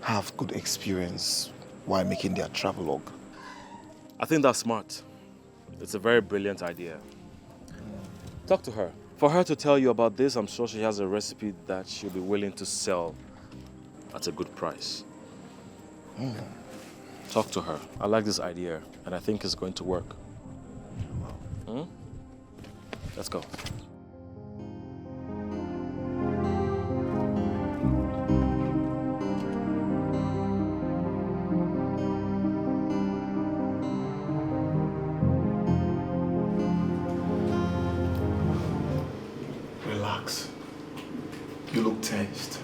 have good experience while making their travelogue. I think that's smart. It's a very brilliant idea. Talk to her. For her to tell you about this, I'm sure she has a recipe that she'll be willing to sell at a good price. Talk to her. I like this idea, and I think it's going to work. Let's go. Relax. You look tensed.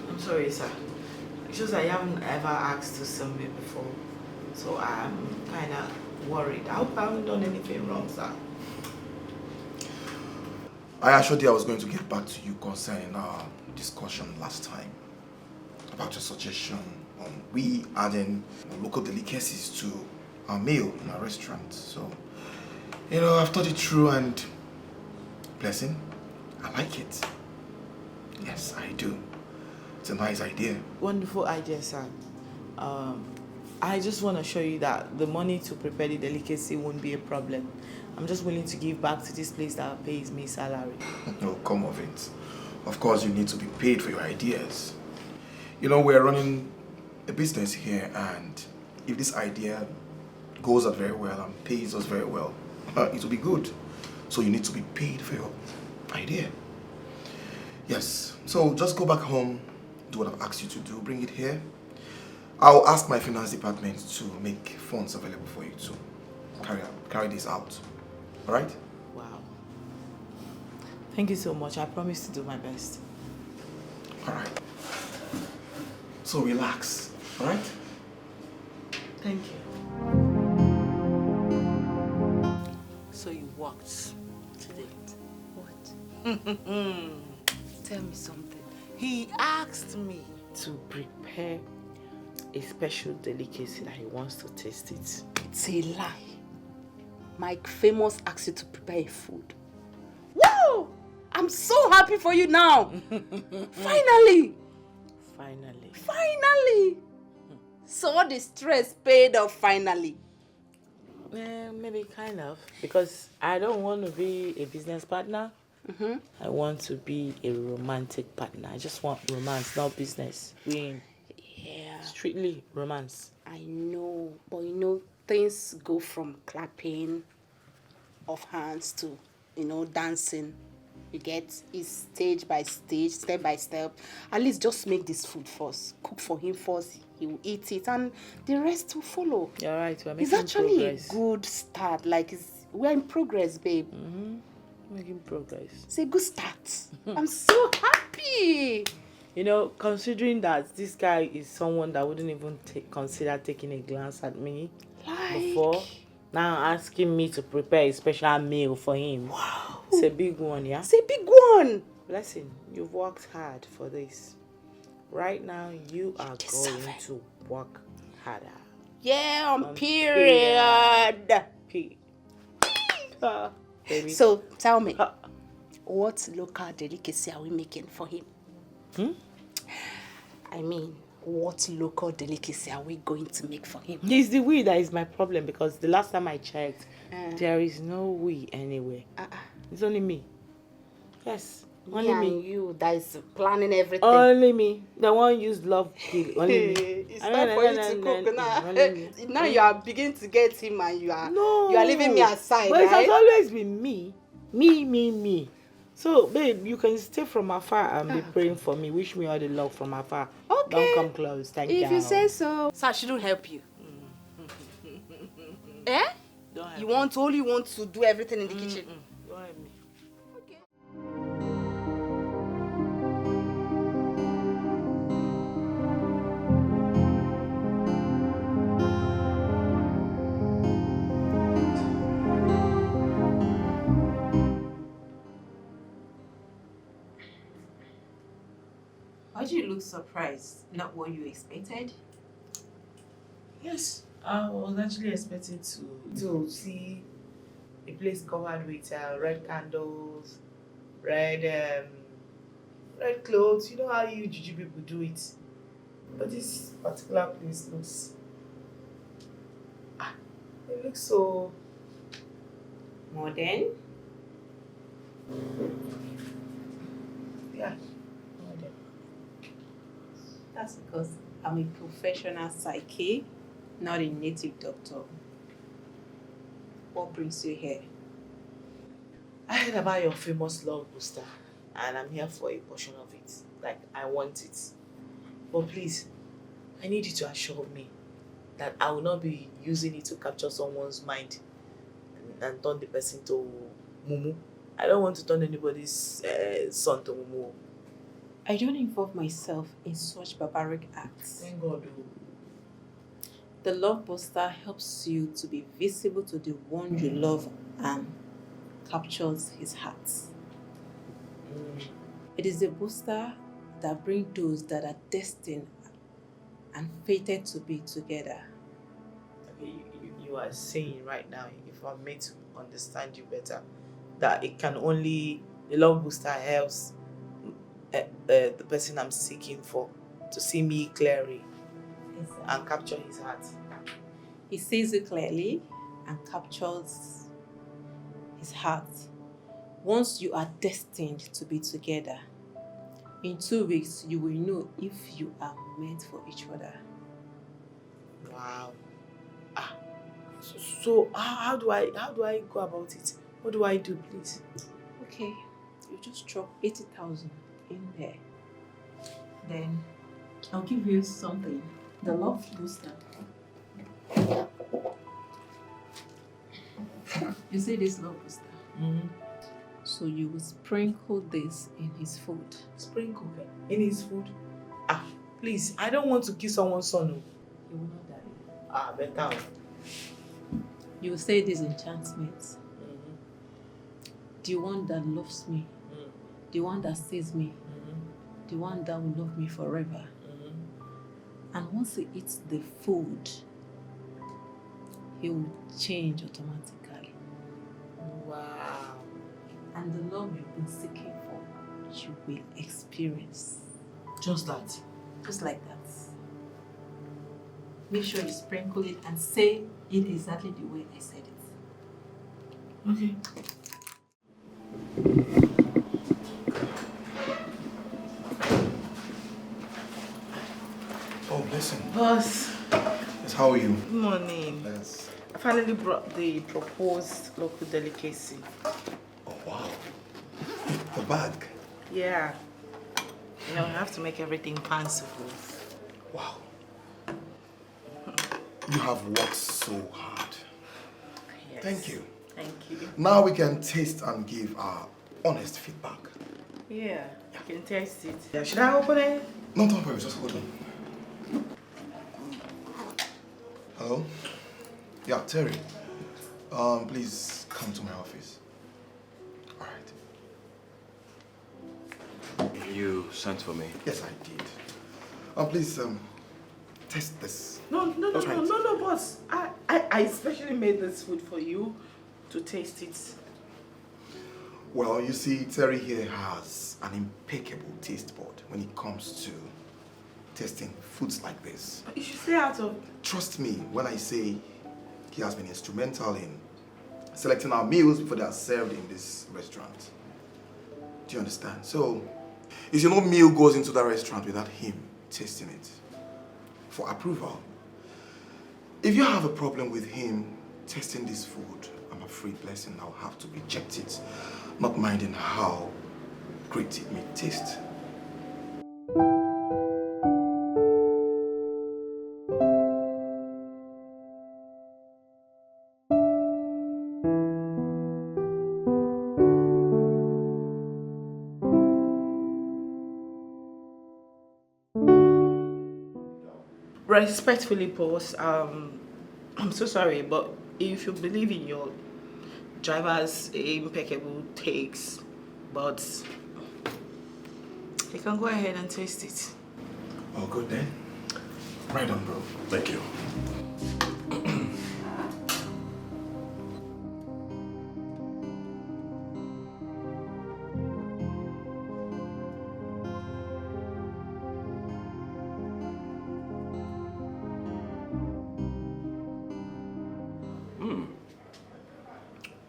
I'm sorry, sir. It's just I haven't ever asked to sell me before. So I'm kind of worried. I hope I haven't done anything wrong, sir. I assured you I was going to get back to you concerning our discussion last time about your suggestion on we adding local delicacies to our meal in our restaurant. So, I've thought it through and, blessing, I like it. Yes, I do. It's a nice idea. Wonderful idea, sir. I just want to show you that the money to prepare the delicacy won't be a problem. I'm just willing to give back to this place that pays me salary. No, come of it. Of course, you need to be paid for your ideas. We're running a business here, and if this idea goes out very well and pays us very well, it will be good. So you need to be paid for your idea. Yes, so just go back home, do what I've asked you to do, bring it here. I'll ask my finance department to make funds available for you to carry this out. All right? Wow. Thank you so much. I promise to do my best. All right. So relax, all right? Thank you. So you walked today? What? Tell me something. He asked me to prepare a special delicacy that he wants to taste it. It's a lie. Mike Famous asked you to prepare a food. Wow! I'm so happy for you now. Finally. So all the stress paid off finally. Maybe kind of. Because I don't want to be a business partner. I want to be a romantic partner. I just want romance, not business. Strictly romance. I know, but things go from clapping of hands to, dancing. You get it stage by stage, step by step. At least just make this food first. Cook for him first. He will eat it, and the rest will follow. You're right. We're making it's actually progress. A good start. We're in progress, babe. Making progress. It's a good start. I'm so happy. Considering that this guy is someone that wouldn't even consider taking a glance at me before, now asking me to prepare a special meal for him. Wow. It's a big one, yeah? It's a big one. Blessing, you've worked hard for this. Right now, you are going to work harder. Yeah, on period. Baby. So, tell me, what local delicacy are we making for him? I mean, what local delicacy are we going to make for him? It's the we that is my problem, because the last time I checked, there is no we anywhere. It's only me. Yes, only me. And you that is planning everything. Only me. The one used love kill. Only me. It's time for you to cook now. Now you are beginning to get him, and you are leaving me aside. But right? it has always been me. Me. So, babe, you can stay from afar and be praying for me. Wish me all the love from afar. Okay. Don't come close. Thank you. If you say so. So I shouldn't help you. Eh? You want to do everything in the kitchen. Don't help me. Okay. Why do you look surprised? Not what you expected? Yes, I was actually expecting to see a place covered with red candles, red clothes. You know how you Juju people do it. But this particular place looks... it looks so... Modern? Yeah. Modern. That's because I'm a professional psyche, not a native doctor. What brings you here? I heard about your famous love booster and I'm here for a portion of it. Like, I want it. But please, I need you to assure me that I will not be using it to capture someone's mind and turn the person to mumu. I don't want to turn anybody's son to mumu. I don't involve myself in such barbaric acts. Thank God. The love booster helps you to be visible to the one you love and captures his heart. It is the booster that brings those that are destined and fated to be together. Okay, you are saying right now, if I'm made to understand you better, that it can only, the love booster helps the person I'm seeking for to see me clearly and capture his heart. He sees you clearly and captures his heart. Once you are destined to be together, in 2 weeks you will know if you are meant for each other. Wow. So how do I go about it? What do I do, please? Okay, you just drop 80,000 in there. Then I'll give you something. The love booster. You see this love booster? Mm-hmm. So you will sprinkle this in his food. Sprinkle in his food? Please, I don't want to kill someone's son. He will not die. Better. You will say these enchantments. Mm-hmm. The one that loves me, the one that sees me, the one that will love me forever. And once he eats the food, he will change automatically. Wow. And the love you've been seeking for, you will experience. Just that? Just like that. Make sure you sprinkle it and say it exactly the way I said it. Okay. Oh, listen. Boss. Yes, how are you? Good morning. Yes. I finally brought the proposed local delicacy. Oh, wow. The bag. Yeah. You know, I have to make everything fanciful. Wow. You have worked so hard. Yes. Thank you. Thank you. Now we can taste and give our honest feedback. Yeah, you can taste it. Yeah, should I open it? No, don't worry, just hold on. Hello? Yeah, Terry. Please come to my office. All right. You sent for me? Yes, I did. Please, taste this. No, boss. I especially made this food for you to taste it. Well, you see, Terry here has an impeccable taste bud when it comes to tasting foods like this. But you should stay out of... Trust me when I say he has been instrumental in selecting our meals before they are served in this restaurant. Do you understand? So, you see, no meal goes into that restaurant without him tasting it for approval. If you have a problem with him tasting this food, I'm afraid, blessing, I'll have to reject it, not minding how great it may taste. Respectfully, boss, I'm so sorry, but if you believe in your driver's impeccable takes, but you can go ahead and taste it. Oh, good then. Right on, bro. Thank you.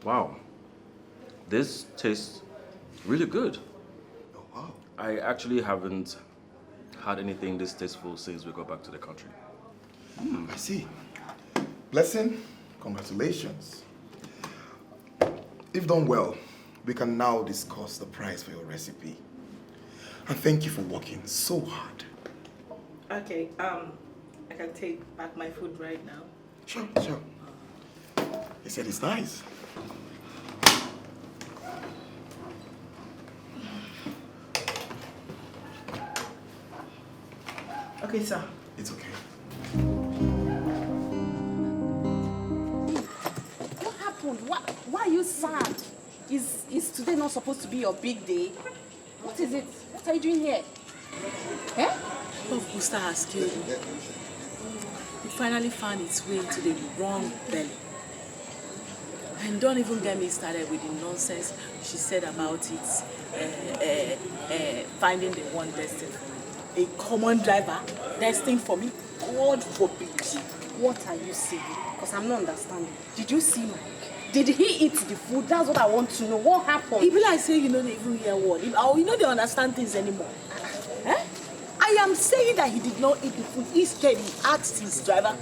Wow. This tastes really good. Oh, wow. I actually haven't had anything this tasteful since we got back to the country. I see. Blessing, congratulations. If done well, we can now discuss the price for your recipe. And thank you for working so hard. Okay, I can take back my food right now. Sure. He said it's nice. Okay, sir. It's okay. What happened? Why are you sad? Is today not supposed to be your big day? What is it? What are you doing here? Eh? Love booster has killed me. It finally found its way into the wrong belly. And don't even get me started with the nonsense she said about it, finding the one destined for me. A common driver destined for me? God forbid. What are you saying? Because I'm not understanding. Did you see Mike? Did he eat the food? That's what I want to know. What happened? It be like say you know they even hear word. You know they understand things anymore. Eh? I am saying that he did not eat the food. Instead, he asked his driver,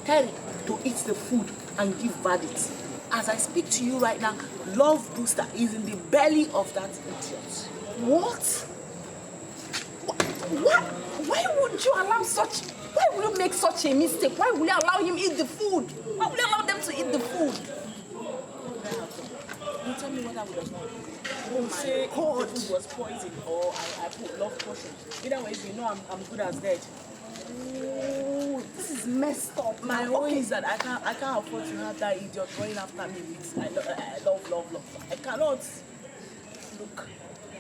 Terry, to eat the food and give verdict. As I speak to you right now, Love Booster is in the belly of that idiot. What? What? Why would you allow such... Why would you make such a mistake? Why would you allow him eat the food? Why would you allow them to eat the food? You tell me what I would have done. Oh my God. The food was poisoned or I put love potion. Either way, you know I'm good as dead. Oh, this is messed up. My own is that I can't afford to have that idiot going after me with I love. I cannot. Look,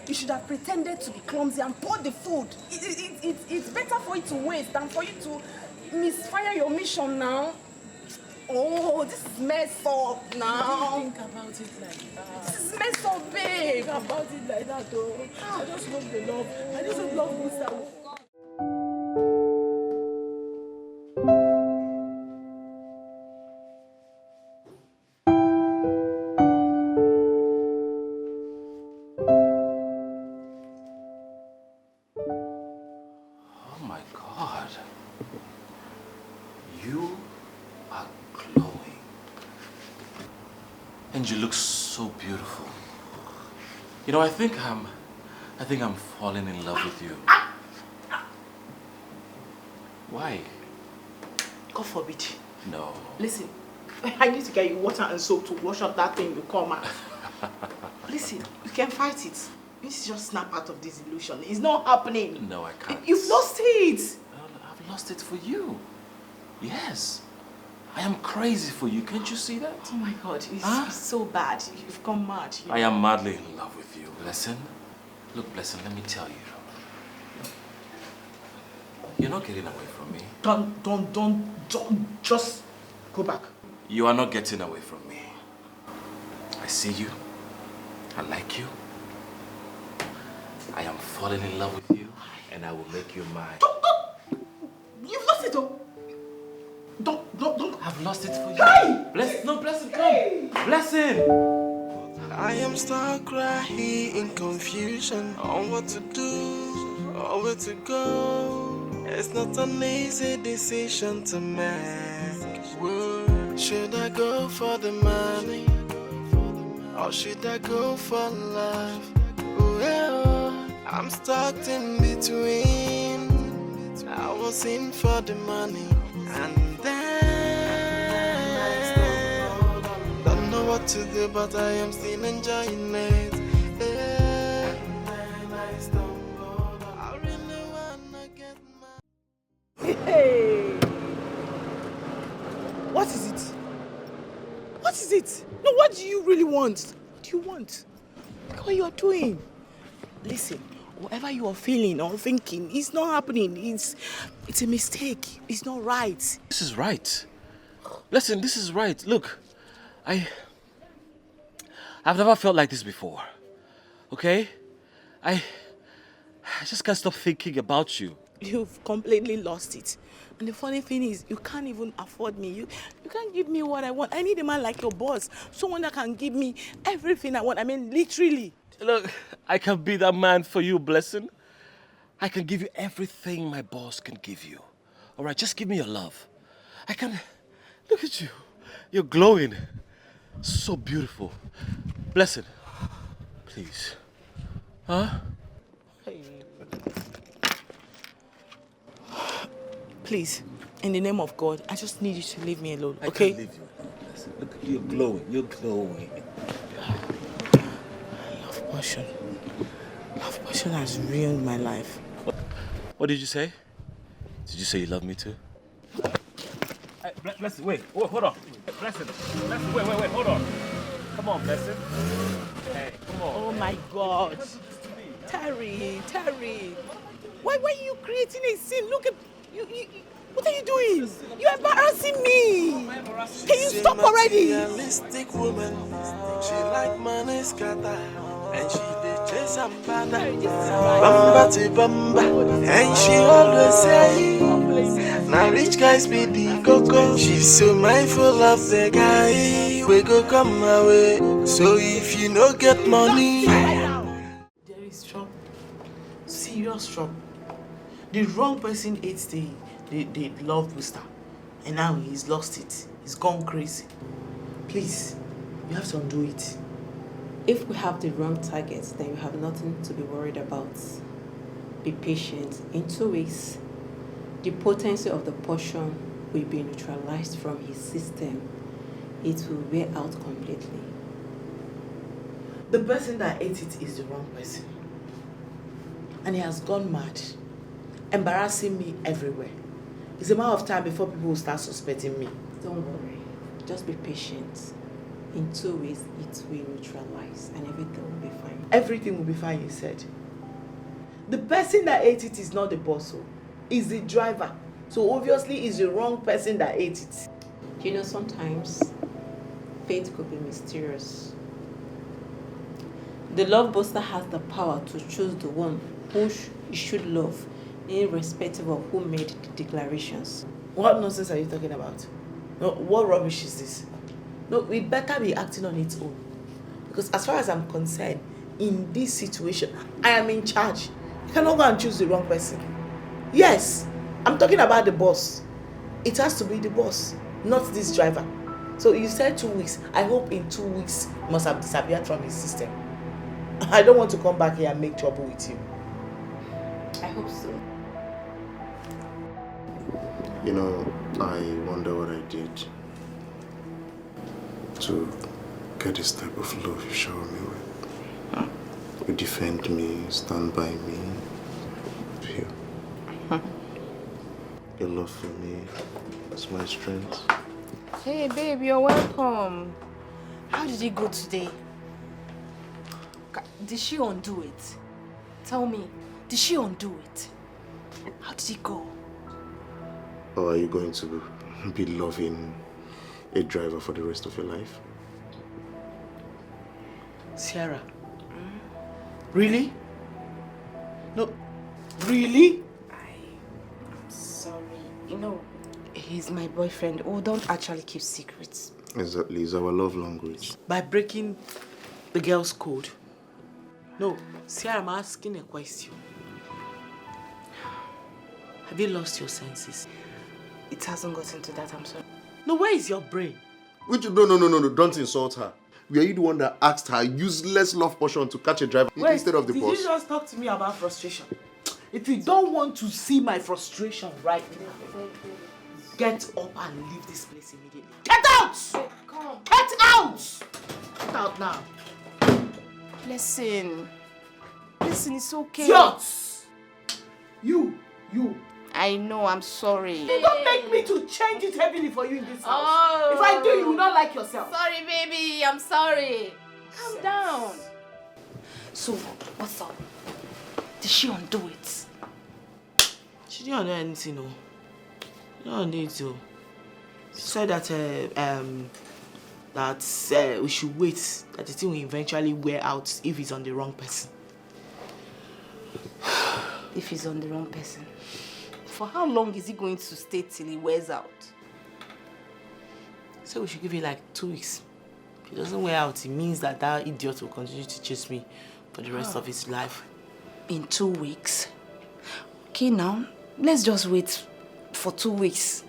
you should have pretended to be clumsy and poured the food. It's better for you to waste than for you to misfire your mission now. Oh, this is messed up now. Think about it like that. This is messed up, babe. Think about it like that, though. I just love the love. I just love Musa. Oh my God. You are glowing. And you look so beautiful. You know, I think I'm falling in love with you. Why? God forbid. No. Listen, I need to get you water and soap to wash up that thing you call man. Listen, you can fight it. You need to just snap out of this illusion. It's not happening. No, I can't. You've lost it. I've lost it for you. Yes. I am crazy for you. Can't you see that? Oh my God, it's so bad. You've gone mad. I am madly in love with you, Blessing. Look, Blessing, let me tell you. You're not getting away from me. Don't, just go back. You are not getting away from me. I see you. I like you. I am falling in love with you, and I will make you mine. You've lost it, though. Don't. I've lost it for you. Hey! Blessing, come. Blessing. I am stuck right here in confusion on what to do or where to go. It's not an easy decision to make. Should I go for the money or should I go for love? Well, I'm stuck in between. I was in for the money and then don't know what to do, but I am still enjoying it. I really wanna get my... Hey! What is it? What is it? No, what do you really want? What do you want? Look at what you are doing. Listen, whatever you are feeling or thinking, it's not happening. It's a mistake. It's not right. This is right. Listen, this is right. Look, I've never felt like this before. Okay? I just can't stop thinking about you. You've completely lost it. And the funny thing is, you can't even afford me. You can't give me what I want. I need a man like your boss. Someone that can give me everything I want. I mean, literally. Look, I can be that man for you, Blessing. I can give you everything my boss can give you. All right, just give me your love. I can... Look at you. You're glowing. So beautiful. Blessing, please. Huh? Please, in the name of God, I just need you to leave me alone, I okay? can't leave you. Listen, look, you're glowing. You're glowing. Love passion. Love passion has ruined my life. What did you say? Did you say you love me too? Hey, Blessing, wait. Oh, hold on. Blessing, wait, hold on. Come on, Blessing. Hey, come on. Oh my God. Terry. Why are you creating a scene? Look at you. What are you doing? You're embarrassing me. Can you stop already? Realistic woman. She like money scatter. And she dey chase and banner. Bamba to bamba. And she always say, now rich guys be the coco. She's so mindful of the guy. We go come my way. So if you no get money, There is trouble. Serious trouble. The wrong person ate the love booster. And now he's lost it. He's gone crazy. Please, you have to undo it. If we have the wrong target, then you have nothing to be worried about. Be patient. In 2 weeks, the potency of the potion will be neutralized from his system. It will wear out completely. The person that ate it is the wrong person. And he has gone mad, embarrassing me everywhere. It's a matter of time before people will start suspecting me. Don't worry. Just be patient. In 2 weeks, it will neutralize and everything will be fine. Everything will be fine, you said. The person that ate it is not the boss, it's the driver. So obviously it's the wrong person that ate it. You know, sometimes fate could be mysterious. The love booster has the power to choose the one who you should love, irrespective of who made the declarations. What nonsense are you talking about? No, what rubbish is this? No, we better be acting on its own. Because as far as I'm concerned, in this situation, I am in charge. You cannot go and choose the wrong person. Yes, I'm talking about the boss. It has to be the boss, not this driver. So you said 2 weeks. I hope in 2 weeks he must have disappeared from his system. I don't want to come back here and make trouble with you. I hope so. You know, I wonder what I did to get this type of love you shower me with. You defend me, stand by me. Here. Your love for me is my strength. Hey, babe, you're welcome. How did it go today? Did she undo it? Tell me, did she undo it? How did it go? Or are you going to be loving a driver for the rest of your life? Sierra. Really? No, really? I'm sorry. You know, he's my boyfriend. Oh, don't actually keep secrets. Exactly, it's our love language. By breaking the girl's code. No, Sierra, I'm asking a question. Have you lost your senses? It hasn't gotten to that, I'm sorry. No, where is your brain? No, don't insult her. Were you the one that asked her useless love potion to catch a driver instead of the boss? Did you just talk to me about frustration? If you don't want to see my frustration right now, get up and leave this place immediately. Get out! Come on. Get out! Get out now. Listen, it's okay. Idiots! You. I know, I'm sorry. Don't make me to change it heavily for you in this house. Oh. If I do, you will not like yourself. Sorry, baby, I'm sorry. Calm down. So, what's up? Did she undo it? She didn't undo anything, no. She didn't undo it, though. She said that we should wait, that the thing will eventually wear out if it's on the wrong person. If he's on the wrong person. For how long is he going to stay till he wears out? So we should give it like 2 weeks. If he doesn't wear out, it means that that idiot will continue to chase me for the rest of his life. In 2 weeks? Okay, now, let's just wait for 2 weeks.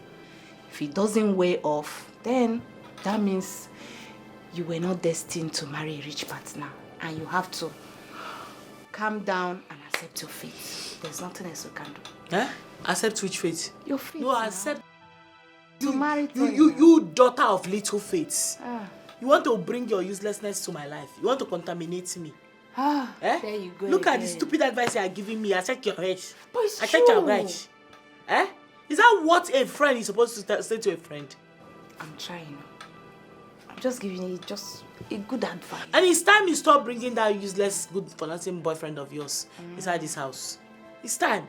If he doesn't wear off, then that means you were not destined to marry a rich partner. And you have to calm down and accept your fate. There's nothing else you can do. Eh? Accept which fate? Your fate. No, accept. To marry You daughter of little fates. Ah. You want to bring your uselessness to my life. You want to contaminate me. Ah, eh? there you go. Look again. at the stupid advice you are giving me. Accept your age. But it's Accept true. your age. Eh? Is that what a friend is supposed to say to a friend? I'm trying. I'm just giving you just a good advice. And it's time you stop bringing that useless, good for nothing boyfriend of yours inside this house. It's time.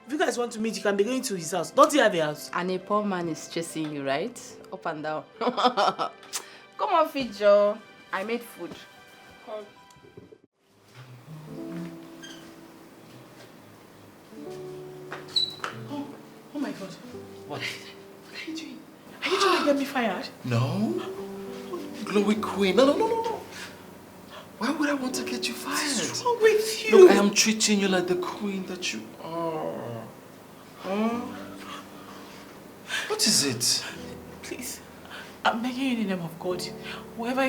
If you guys want to meet, you can be going to his house. Don't you have a house? And a poor man is chasing you, right? Up and down. Come on, feed Joe. I made food. Oh my God. What are you doing? Are you trying to get me fired? No. Glowy Queen. No. Why would I want to get you fired? What's wrong with you? Look, I am treating you like the queen that you are. Huh? What is it? Please, I'm begging you in the name of God. Whoever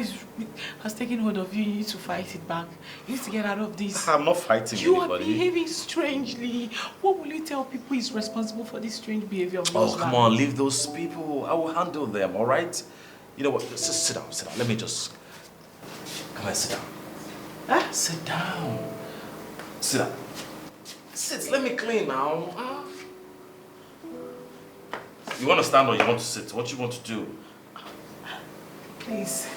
has taken hold of you, you need to fight it back. You need to get out of this. I'm not fighting You anybody. are behaving strangely. What will you tell people is responsible for this strange behavior of yours? Oh, come on, leave those people. I will handle them, all right? You know what? Just sit down. Let me just... Come on, sit down. Huh? Sit down. Sit down. Sit, let me clean now. You want to stand or you want to sit? What you want to do? Please.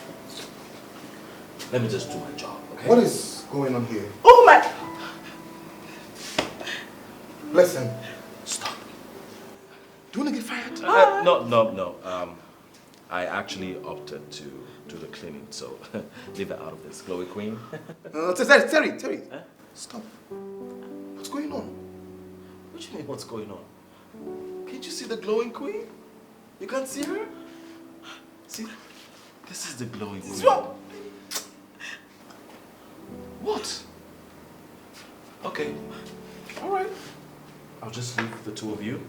Let me just do my job, okay? What is going on here? Oh my... Listen. Stop. Do you want to get fired? No. I actually opted to do the cleaning, so leave it out of this. Glowy Queen. Terry. Huh? Stop. What's going on? What do you mean, what's going on? Can't you see the glowing queen? You can't see her? See? This is the glowing queen. What? Okay. All right. I'll just leave the two of you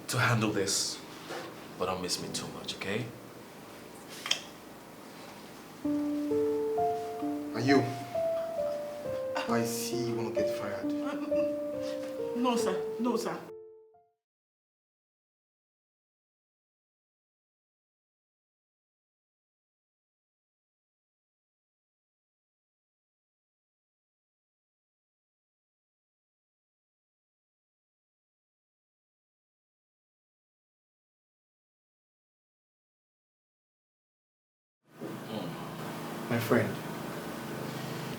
to handle this. But don't miss me too much, okay? Are you? I see you want to get fired. No, sir. No, sir. My friend,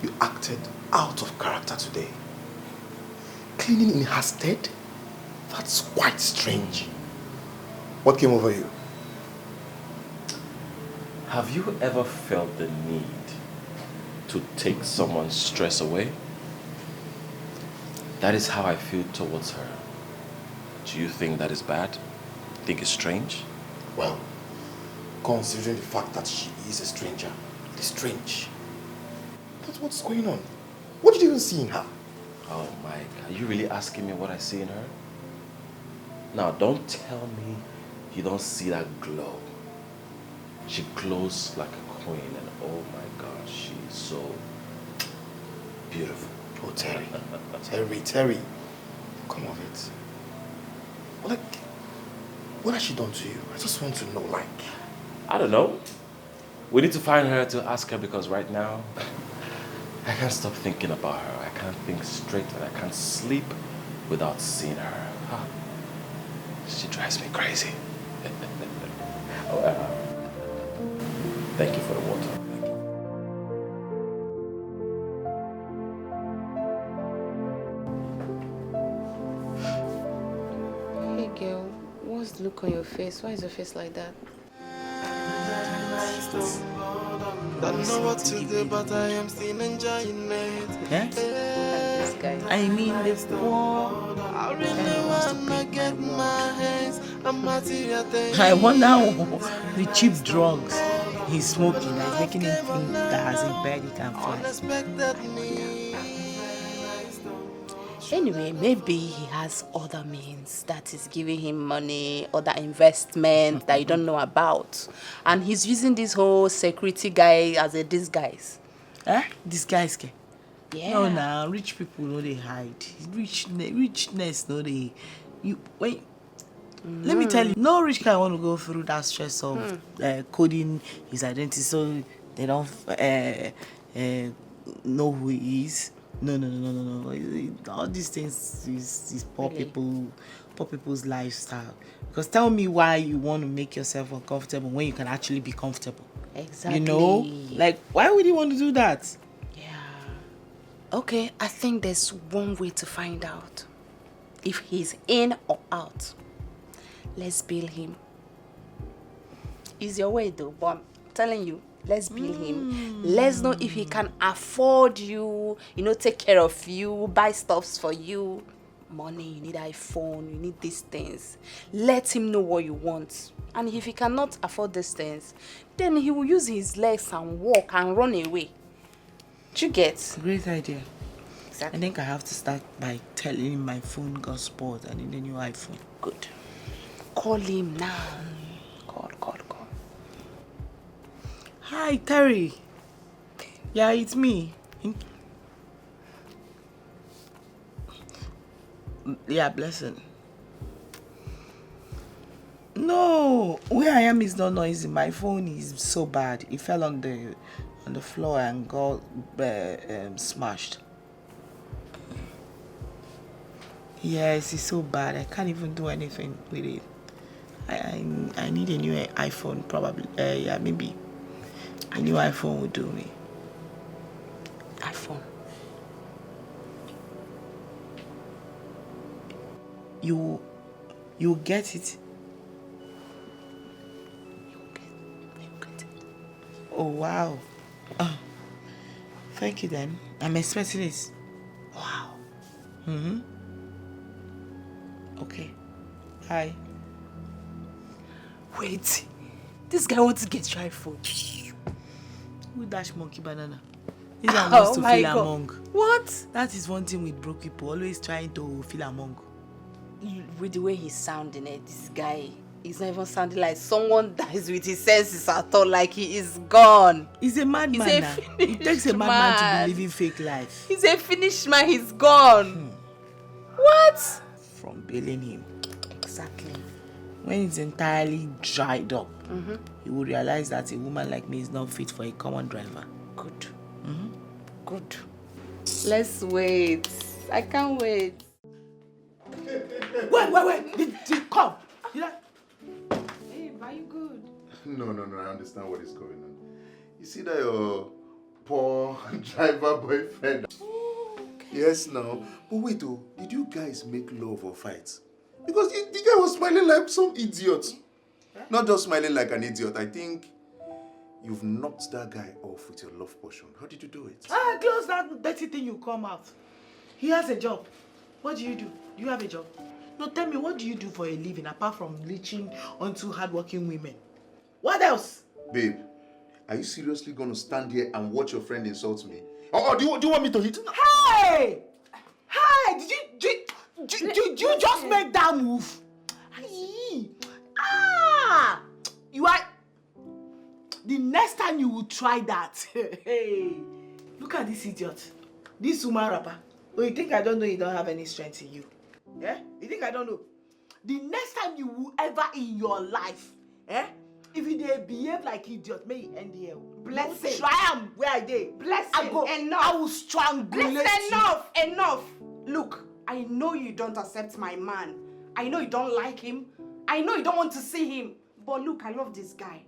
you acted out of character today. Cleaning in her stead? That's quite strange. What came over you? Have you ever felt the need to take someone's stress away? That is how I feel towards her. Do you think that is bad? Think it's strange? Well, considering the fact that she is a stranger, it is strange. But what's going on? What did you even see in her? Oh, Mike, are you really asking me what I see in her? Now, don't tell me you don't see that glow. She glows like a queen, and oh my God, she is so beautiful. Oh, Terry. Come on, it. Like, what has she done to you? I just want to know, like. I don't know. We need to find her to ask her because right now, I can't stop thinking about her. I can't think straight and I can't sleep without seeing her. Huh? She drives me crazy. Oh, thank you for the water. Hey girl, what's the look on your face? Why is your face like that? Don't know what to do, but I am still enjoying it. Yeah? This guy. I mean the poor I really wanna get my hands on material things. I wonder the cheap drugs he's smoking that is making him think that as a bird he can fly. Anyway, maybe he has other means that is giving him money, other investment that you don't know about. And he's using this whole security guy as a disguise. Eh? Disguise? Yeah. No, nah, rich people know they hide. Richness know they... Wait. Let me tell you, no rich guy want to go through that stress of coding his identity so they don't know who he is. No. All these things is poor people's lifestyle. Because tell me why you want to make yourself uncomfortable when you can actually be comfortable. Exactly. You know? Like, why would you want to do that? Yeah. Okay, I think there's one way to find out if he's in or out. Let's bill him. It's your way though, but I'm telling you, let's bill him. Let's know if he can afford you, take care of you, buy stuffs for you. Money, you need iPhone, you need these things. Let him know what you want. And if he cannot afford these things, then he will use his legs and walk and run away. Do you get? Great idea. Exactly. I think I have to start by telling him my phone got spoiled. I need a new iPhone. Good. Call him now. Call. Hi, Terry. Yeah, it's me. Yeah, blessing. No, where I am is not noisy. My phone is so bad. It fell on the floor and got smashed. Yes, it's so bad. I can't even do anything with it. I need a new iPhone, probably. Yeah, maybe a new iPhone would do me. iPhone. You get it. You get it. Oh wow. Thank you then. I'm expecting it. Wow. Okay. Hi. Wait. This guy wants to get your iPhone. Who dash monkey banana? This one wants to feel among. What? That is one thing with broke people, always trying to feel among. With the way he's sounding this guy, he's not even sounding like someone that is with his senses at all, like he is gone. He's a madman now. It takes a madman to be living fake life. He's a finished man, he's gone. What? From bailing him. Exactly. When it's entirely dried up, he will realize that a woman like me is not fit for a common driver. Good. Good. Let's wait. I can't wait. Wait. Come. Hey, are you good? No, I understand what is going on. You see that your poor driver boyfriend? Oh, okay. Yes, now. But wait, did you guys make love or fight? Because the guy was smiling like some idiot. Not just smiling like an idiot. I think you've knocked that guy off with your love potion. How did you do it? Close that dirty thing you come out. He has a job. What do you do? Do you have a job? No, tell me, what do you do for a living apart from leeching onto hardworking women? What else? Babe, are you seriously going to stand here and watch your friend insult me? Or do you want me to hit? Hey! Did you just make that move? You are... The next time you will try that, hey, look at this idiot. This woman rapper. Oh, you think I don't know you don't have any strength in you? Yeah? You think I don't know? The next time you will ever in your life, if you behave like idiot, may you end here. Bless him. Try am where I did. Bless him. Enough. I will strangulate you. Enough. Look, I know you don't accept my man. I know you don't like him. I know you don't want to see him. But look, I love this guy.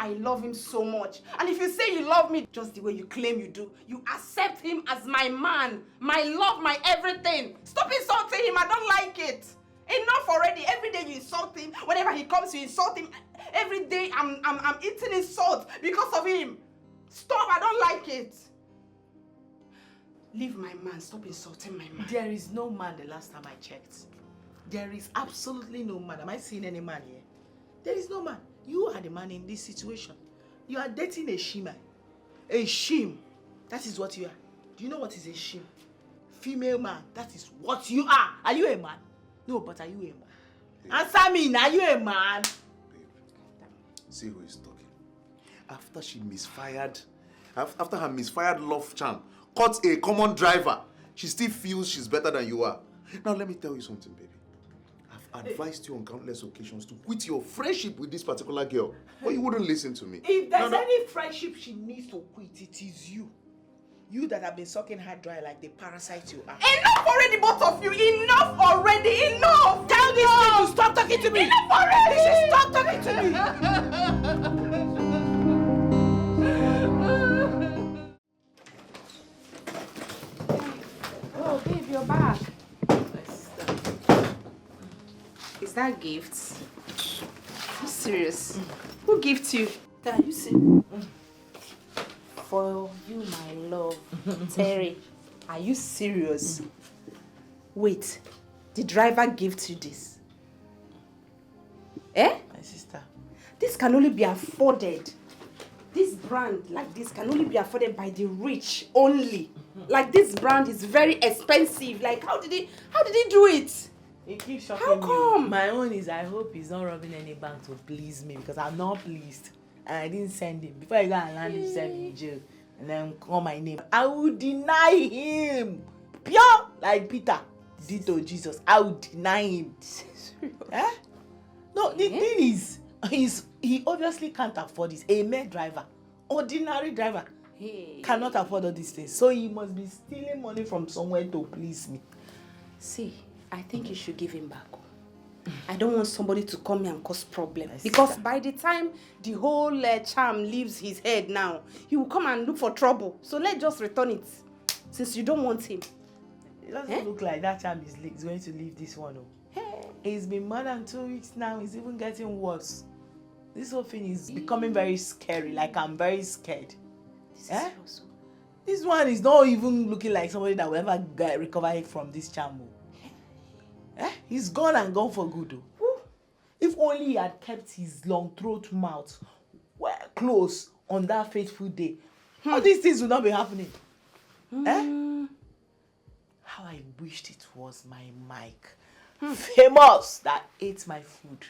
I love him so much. And if you say you love me just the way you claim you do, you accept him as my man, my love, my everything. Stop insulting him. I don't like it. Enough already. Every day you insult him. Whenever he comes, you insult him. Every day I'm eating insult because of him. Stop. I don't like it. Leave my man. Stop insulting my man. There is no man the last time I checked. There is absolutely no man. Am I seeing any man here? There is no man. You are the man in this situation. You are dating a shima. A shim. That is what you are. Do you know what is a shim? Female man. That is what you are. Are you a man? No, but are you a man? Babe. Answer me. Are you a man? Babe, see who is talking. After she misfired, after her misfired love charm caught a common driver, she still feels she's better than you are. Now let me tell you something, baby. I've advised you on countless occasions to quit your friendship with this particular girl, but you wouldn't listen to me. If there's any friendship she needs to quit, it is you. You that have been sucking her dry like the parasite you are. Enough already, both of you! Enough already! Enough! Tell this thing to stop talking to me! Enough already! She should stop talking to me! Oh, babe, you're back. Is that gifts? Are you serious? Who gifts you? Can you see? For you, my love. Terry, are you serious? Wait, the driver gifts you this? Eh? My sister. This can only be afforded. This brand like this can only be afforded by the rich only. Like this brand is very expensive. Like how did he do it? It keeps shocking How come? you. My own is I hope he's not robbing any bank to please me because I'm not pleased. And I didn't send him. Before I go and land himself in jail and then call my name, I will deny him. Pure like Peter did to Jesus. I will deny him. Eh? No, the thing is, he obviously can't afford this. A mere driver, ordinary driver, cannot afford all these things. So he must be stealing money from somewhere to please me. See, I think you should give him back. I don't want somebody to come here and cause problems. Because by the time the whole charm leaves his head now, he will come and look for trouble. So let's just return it, since you don't want him. It doesn't look like that charm is going to leave this one. It's been more than 2 weeks now. It's even getting worse. This whole thing is becoming very scary. Like I'm very scared. This one is not even looking like somebody that will ever recover from this charm. He's gone and gone for good. If only he had kept his long throat mouth well close on that fateful day, all these things would not be happening. How I wished it was my mic. Famous that ate my food.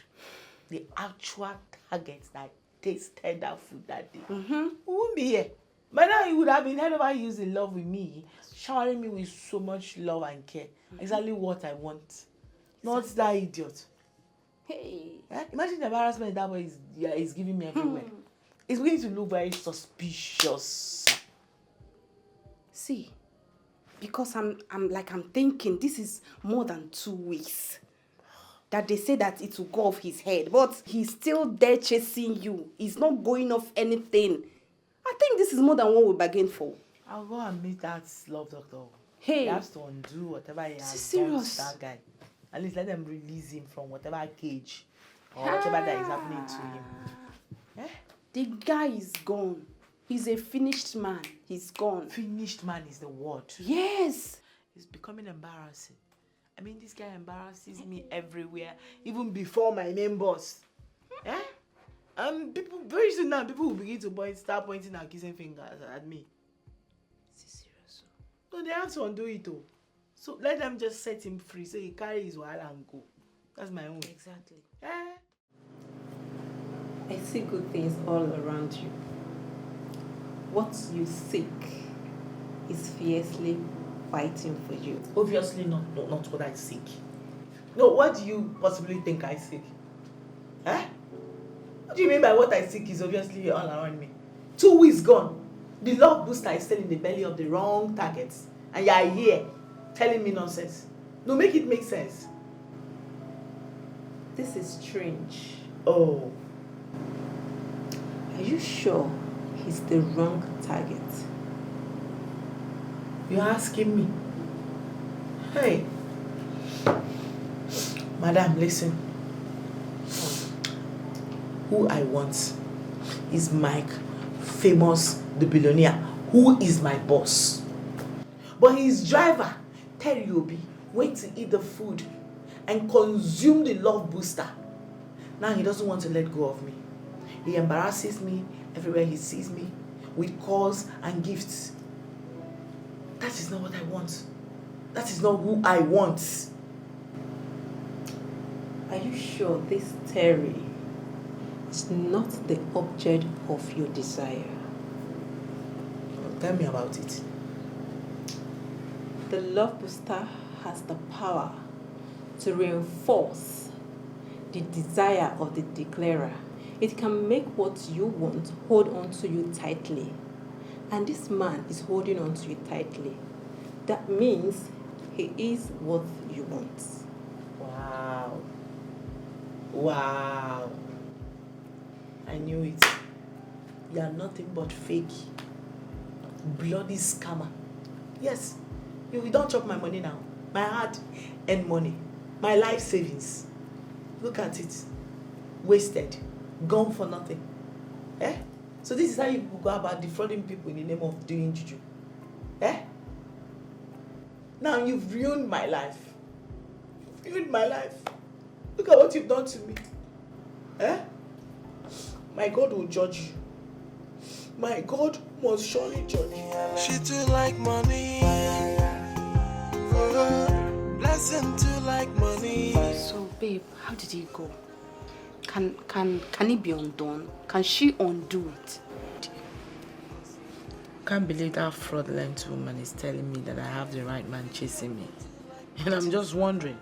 The actual target that tasted that food that day. We wouldn't be here. By now he would have been head over heels in love with me, showering me with so much love and care. Exactly what I want. Not that idiot. Imagine the embarrassment that boy is giving me everywhere. It's going to look very suspicious. See, because I'm thinking this is more than 2 weeks that they say that it will go off his head, but he's still there chasing you. He's not going off anything. I think this is more than what we bargained for. I'll go and meet that love doctor. He has to undo whatever he has done to that guy. At least let them release him from whatever cage or whatever that is happening to him. The guy is gone. He's a finished man. He's gone. Finished man is the word. Yes. It's becoming embarrassing. I mean, this guy embarrasses me everywhere, even before my main boss. People very soon now, people will begin to start pointing and kissing fingers at me. Is he serious? No, they have to undo it too. So let them just set him free so he carry his wallet and go. That's my own. Exactly. I see good things all around you. What you seek is fiercely fighting for you. Obviously not what I seek. No, what do you possibly think I seek? What do you mean by what I seek is obviously all around me? 2 weeks gone. The love booster is still in the belly of the wrong targets. And you are here telling me nonsense. No, make it make sense. This is strange. Oh. Are you sure he's the wrong target? You're asking me? Hey. Madam, listen. Who I want is Mike, famous, the billionaire, who is my boss. But his driver, Terry Obi, went to eat the food and consume the love booster. Now he doesn't want to let go of me. He embarrasses me everywhere he sees me with calls and gifts. That is not what I want. That is not who I want. Are you sure this Terry is not the object of your desire? Tell me about it. The love booster has the power to reinforce the desire of the declarer. It can make what you want hold on to you tightly. And this man is holding on to you tightly. That means he is what you want. Wow. Wow. I knew it. You are nothing but fake. Bloody scammer. Yes. You don't chop my money now. My hard-earned money. My life savings. Look at it. Wasted. Gone for nothing. Eh? So this is how you go about defrauding people in the name of doing juju. Eh? Now you've ruined my life. You've ruined my life. Look at what you've done to me. Eh? My God will judge you. My God must surely judge you. She too like money. Blessing too like money. So, babe, how did it go? Can it be undone? Can she undo it? Can't believe that fraudulent woman is telling me that I have the right man chasing me. And I'm just wondering,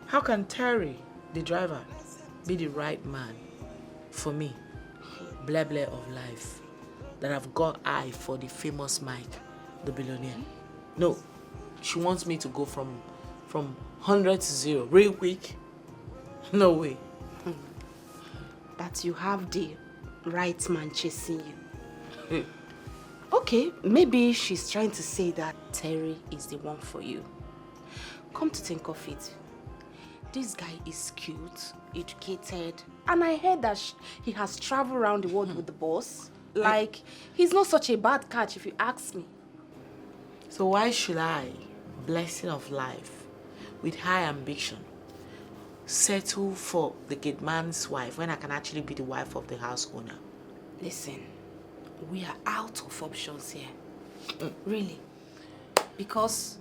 how can Terry, the driver, be the right man for me? Blah blah of life. That I've got eye for the famous Mike, the billionaire. No, she wants me to go from 100 to 0 real quick. No way. That you have the right man chasing you. Okay, maybe she's trying to say that Terry is the one for you. Come to think of it, this guy is cute, educated, and I heard that he has traveled around the world with the boss. Like, he's not such a bad catch if you ask me. So why should I, blessing of life, with high ambition, settle for the gate man's wife when I can actually be the wife of the house owner? Listen, we are out of options here. Really. Because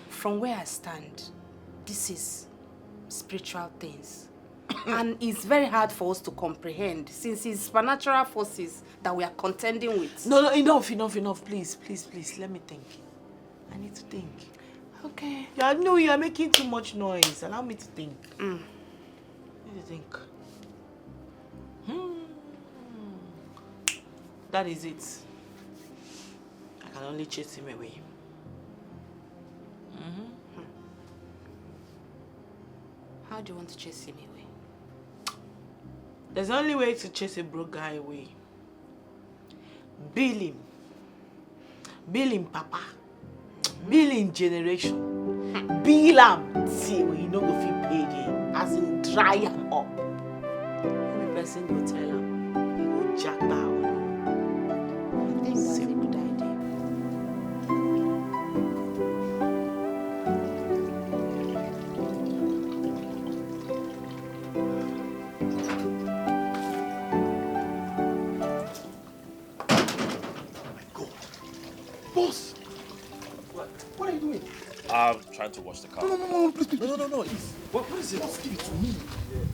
from where I stand, this is spiritual things. And it's very hard for us to comprehend since it's supernatural forces that we are contending with. No, enough. Please, let me think. I need to think. Okay. Yeah, I know you are making too much noise. Allow me to think. I need to think. That is it. I can only chase him away. How do you want to chase him away? There's only way to chase a broke guy away. Bill him, Papa. Bill him, generation. Bill him. See, when you know go fit pay again. As in, dry him up. Every person go tell him. He go jack down. I think that's a good idea. Boss! What are you doing? I'm trying to wash the car. No, please. No, Eve. What is it? Boss, give it to me.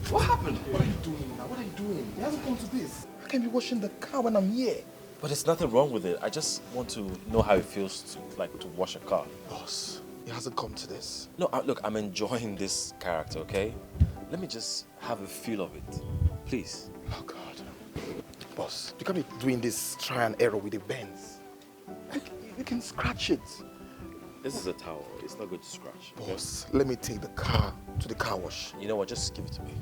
What happened? What are you doing now? What are you doing? It hasn't come to this. I can't be washing the car when I'm here. But there's nothing wrong with it. I just want to know how it feels to wash a car. Boss, it hasn't come to this. No, look, I'm enjoying this character, okay? Let me just have a feel of it. Please. Oh, God. Boss, you can't be doing this try and error with the bends. You can scratch it. This is a towel. It's not good to scratch. Okay? Boss, let me take the car to the car wash. You know what? Just give it to me.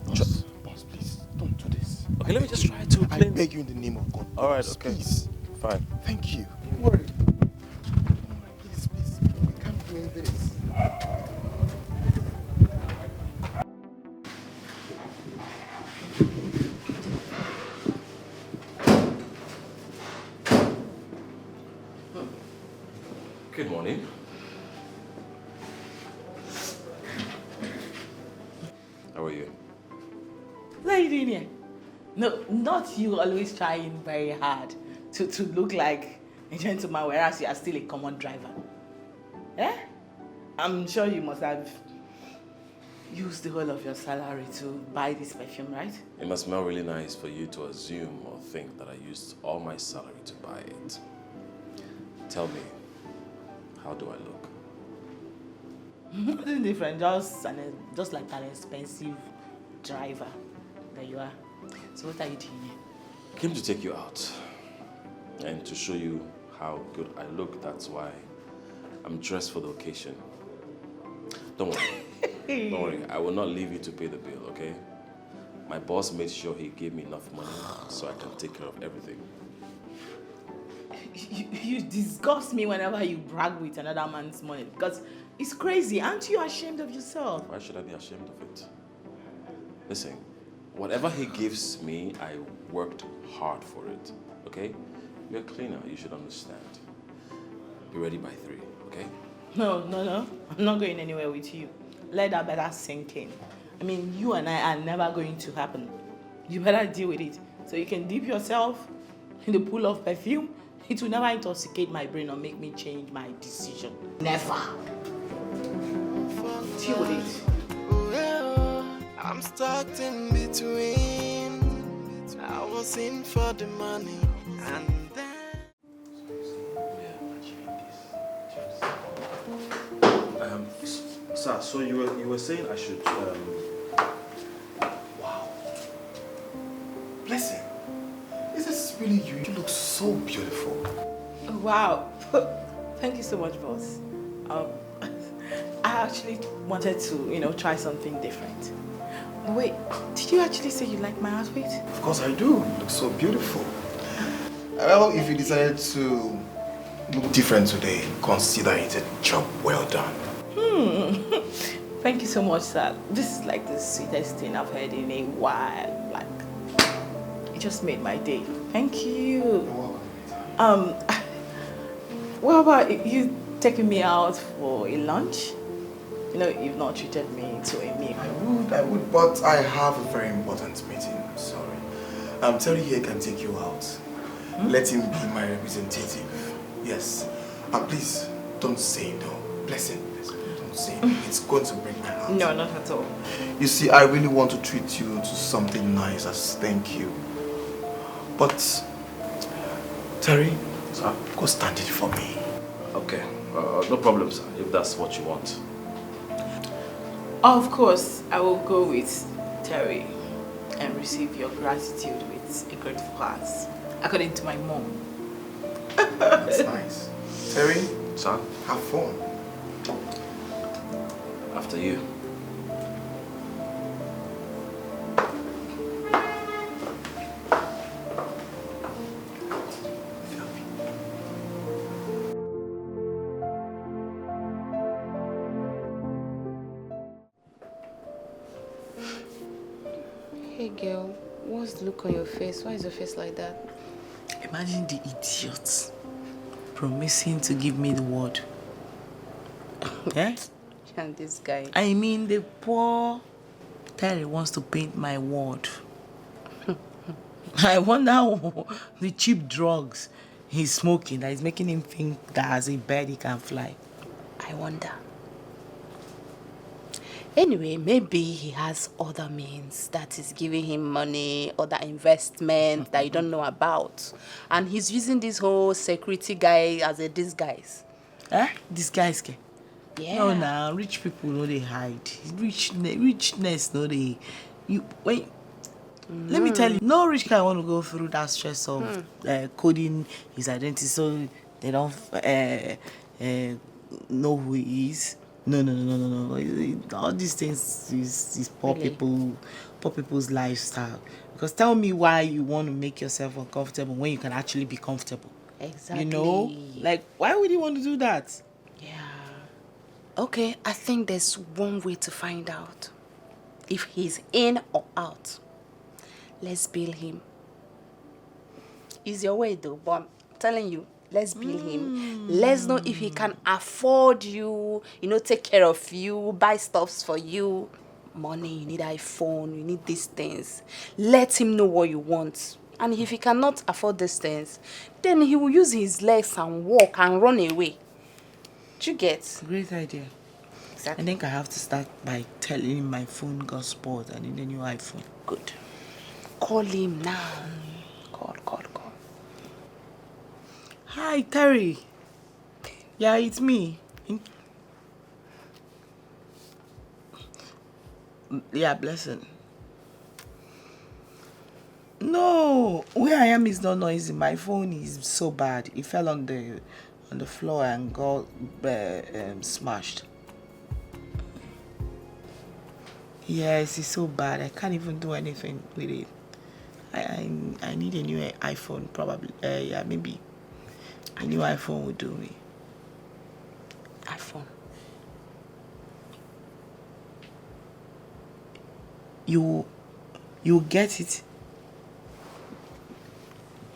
Boss, please, don't do this. Okay, let me just try to I clean. beg you in the name of God. All right, Boss, okay. Please. Fine. Thank you. Don't worry. Please. We can't be doing this. Good morning. doing here? No, not you always trying very hard to look like a gentleman, whereas you are still a common driver. Eh? I'm sure you must have used the whole of your salary to buy this perfume, right? It must smell really nice for you to assume or think that I used all my salary to buy it. Tell me, how do I look? Nothing different, just like an expensive driver that you are. So what are you doing here? I came to take you out and to show you how good I look. That's why I'm dressed for the occasion. Don't worry. Don't worry. I will not leave you to pay the bill, okay? My boss made sure he gave me enough money so I can take care of everything. You disgust me whenever you brag with another man's money because it's crazy. Aren't you ashamed of yourself? Why should I be ashamed of it? Listen, whatever he gives me, I worked hard for it, okay? You're a cleaner, you should understand. Be ready by 3, okay? No. I'm not going anywhere with you. Let that better sink in. I mean, you and I are never going to happen. You better deal with it. So you can dip yourself in the pool of perfume. It will never intoxicate my brain or make me change my decision. Never. Deal with it. I'm stuck in between. I was in for the money and then. Sir, so you were saying I should Wow. Blessing. Is this really you? You look so beautiful. Wow. Thank you so much, boss. I actually wanted to, try something different. Wait, did you actually say you like my outfit? Of course I do. You look so beautiful. Well, if you decided to look different today, consider it a job well done. Thank you so much, sir. This is like the sweetest thing I've heard in a while. Like, it just made my day. Thank you. You're welcome. What about you taking me out for a lunch? You've not treated me to a meal. I would, but I have a very important meeting. I'm sorry. Terry here can take you out. Let him be my representative. Yes. And please, don't say no. Blessing. Don't say no. It's going to break my heart. No, not at all. You see, I really want to treat you to something nice as thank you. But, Terry, sir, go stand it for me. Okay, no problem, sir, if that's what you want. Of course, I will go with Terry and receive your gratitude with a grateful heart, according to my mom. That's nice. Terry, sir, have fun. After you. Hey girl, what's the look on your face? Why is your face like that? Imagine the idiot promising to give me the word. Eh? And this guy. I mean, the poor Terry wants to paint my word. I wonder how the cheap drugs he's smoking that is making him think that as a bird he can fly. I wonder. Anyway, maybe he has other means that is giving him money, other investment that you don't know about. And he's using this whole security guy as a disguise. Eh? Disguise? Yeah. No, nah, rich people know they hide. Richness know they. Let me tell you, no rich guy want to go through that stress of coding his identity so they don't know who he is. No. All these things is poor people's lifestyle. Because tell me why you want to make yourself uncomfortable when you can actually be comfortable. Exactly. Like, why would you want to do that? Yeah. Okay, I think there's one way to find out if he's in or out. Let's bill him. It's your way though, but I'm telling you, let's bill him. Let's know if he can afford you, take care of you, buy stuffs for you. money, you need iPhone, you need these things. Let him know what you want. And if he cannot afford these things, then he will use his legs and walk and run away. Do you get? Great idea. Exactly. I think I have to start by telling him my phone got spoiled. I need a new iPhone. Good. Call him now. Call. Hi, Terry. Yeah, it's me. Yeah, blessing. No, where I am is not noisy. My phone is so bad. It fell on the floor and got smashed. Yes, it's so bad. I can't even do anything with it. I need a new iPhone, probably. Yeah, maybe a new iPhone would do me. iPhone. You get it.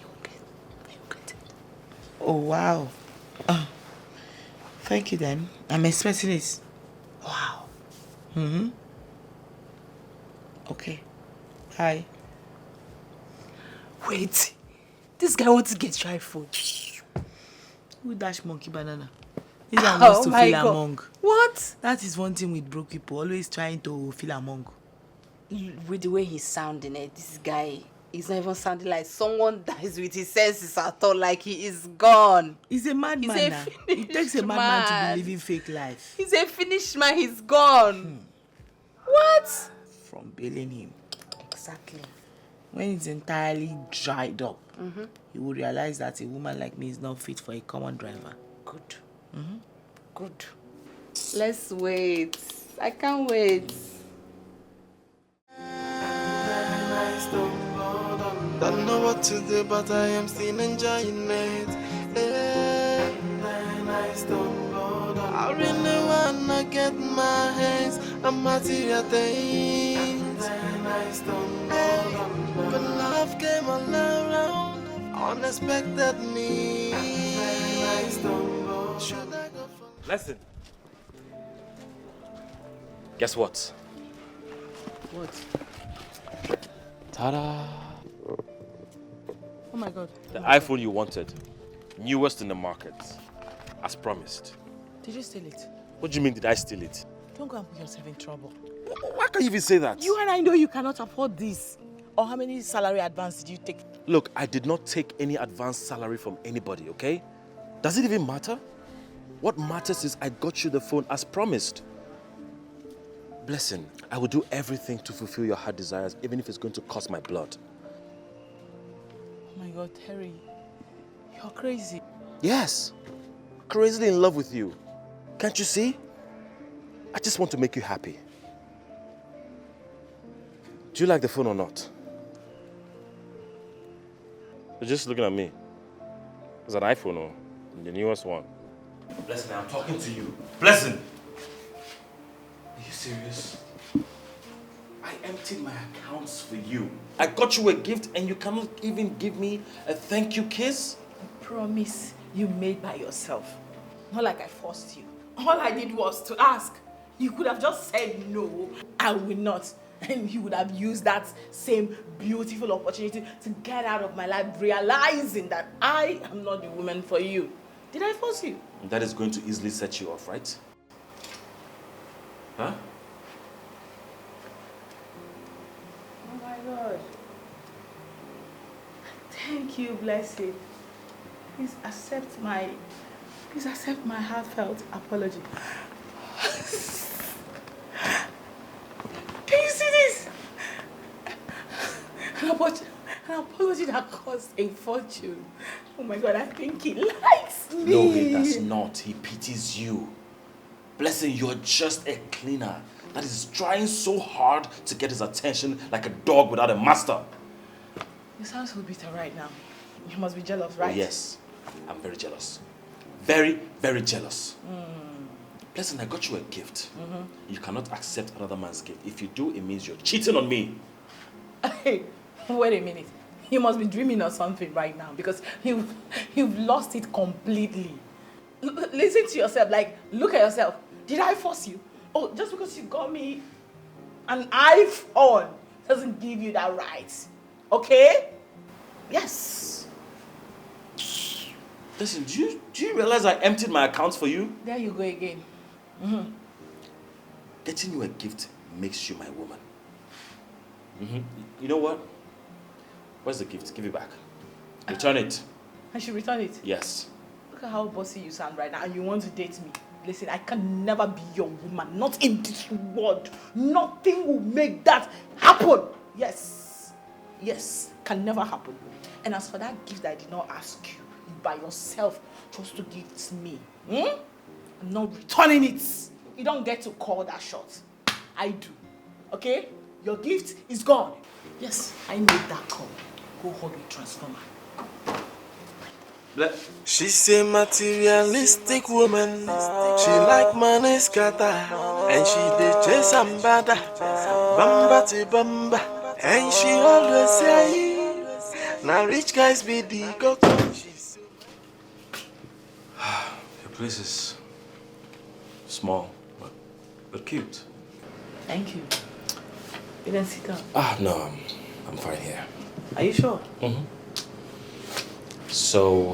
You get it. Oh wow. Thank you then. I'm expecting it. Wow. Okay. Hi. Wait. This guy wants to get your iPhone. Who dash monkey banana? This one wants to feel God. among. What? That is one thing with broke people, always trying to feel among. With the way he's sounding, this guy is not even sounding like someone that is with his senses at all, like he is gone. He's a madman. He's a Now. It takes a madman to be living fake life. He's a finished man, he's gone. What? From bailing him. Exactly. When it's entirely dried up, he will realize that a woman like me is not fit for a common driver. Good. Good. Let's wait. I can't wait. Don't know what to do, but I am still enjoying it. I really wanna get my hands on material things. But love came all around, unexpected me. Should I go for... Listen. Guess what? What? Ta-da! Oh my God. The iPhone you wanted. Newest in the market. As promised. Did you steal it? What do you mean, did I steal it? Don't go and put yourself in trouble. Why can't you even say that? You and I know you cannot afford this. Or how many salary advance did you take? Look, I did not take any advance salary from anybody, okay? Does it even matter? What matters is I got you the phone as promised. Blessing, I will do everything to fulfill your heart desires, even if it's going to cost my blood. Oh my God, Terry. You're crazy. Yes. Crazily in love with you. Can't you see? I just want to make you happy. Do you like the phone or not? You're just looking at me. It's an iPhone or the newest one. Blessing, I'm talking to you. Blessing! Are you serious? I emptied my accounts for you. I got you a gift and you cannot even give me a thank you kiss? A promise you made by yourself. Not like I forced you. All I did was to ask. You could have just said no, I will not. And you would have used that same beautiful opportunity to get out of my life, realizing that I am not the woman for you. Did I force you? That is going to easily set you off, right? Huh? Oh my God. Thank you, blessed. Please accept my heartfelt apology. Can you see this? An apology that cost a fortune. Oh my God, I think he likes me. No, he does not. He pities you. Blessing, you're just a cleaner that is trying so hard to get his attention like a dog without a master. You sound so bitter right now. You must be jealous, right? Oh, yes, I'm very jealous. Very, very jealous. Blessing, I got you a gift. You cannot accept another man's gift. If you do, it means you're cheating on me. Hey, wait a minute. You must be dreaming of something right now because you've lost it completely. Listen to yourself, like, look at yourself. Did I force you? Oh, just because you got me An iPhone doesn't give you that right. Okay? Yes. Listen, do you realize I emptied my accounts for you? There you go again. Getting you a gift makes you my woman. You know what? Where's the gift? Give it back. Return it. I should return it? Yes. Look at how bossy you sound right now, and you want to date me. Listen, I can never be your woman. Not in this world. Nothing will make that happen. Yes. Yes. Can never happen. And as for that gift that I did not ask you, by yourself, just to give it to me. I'm not returning it. You don't get to call that shot. I do. Okay? Your gift is gone. Yes, I made that call. Go hold the transformer. She's a materialistic woman. She like money scatter, and she dey chase and bada, bamba to bamba, and she always say, "Now rich guys be the go." Your place is small, but cute. Thank you. You can sit down. No, I'm fine here. Are you sure? So,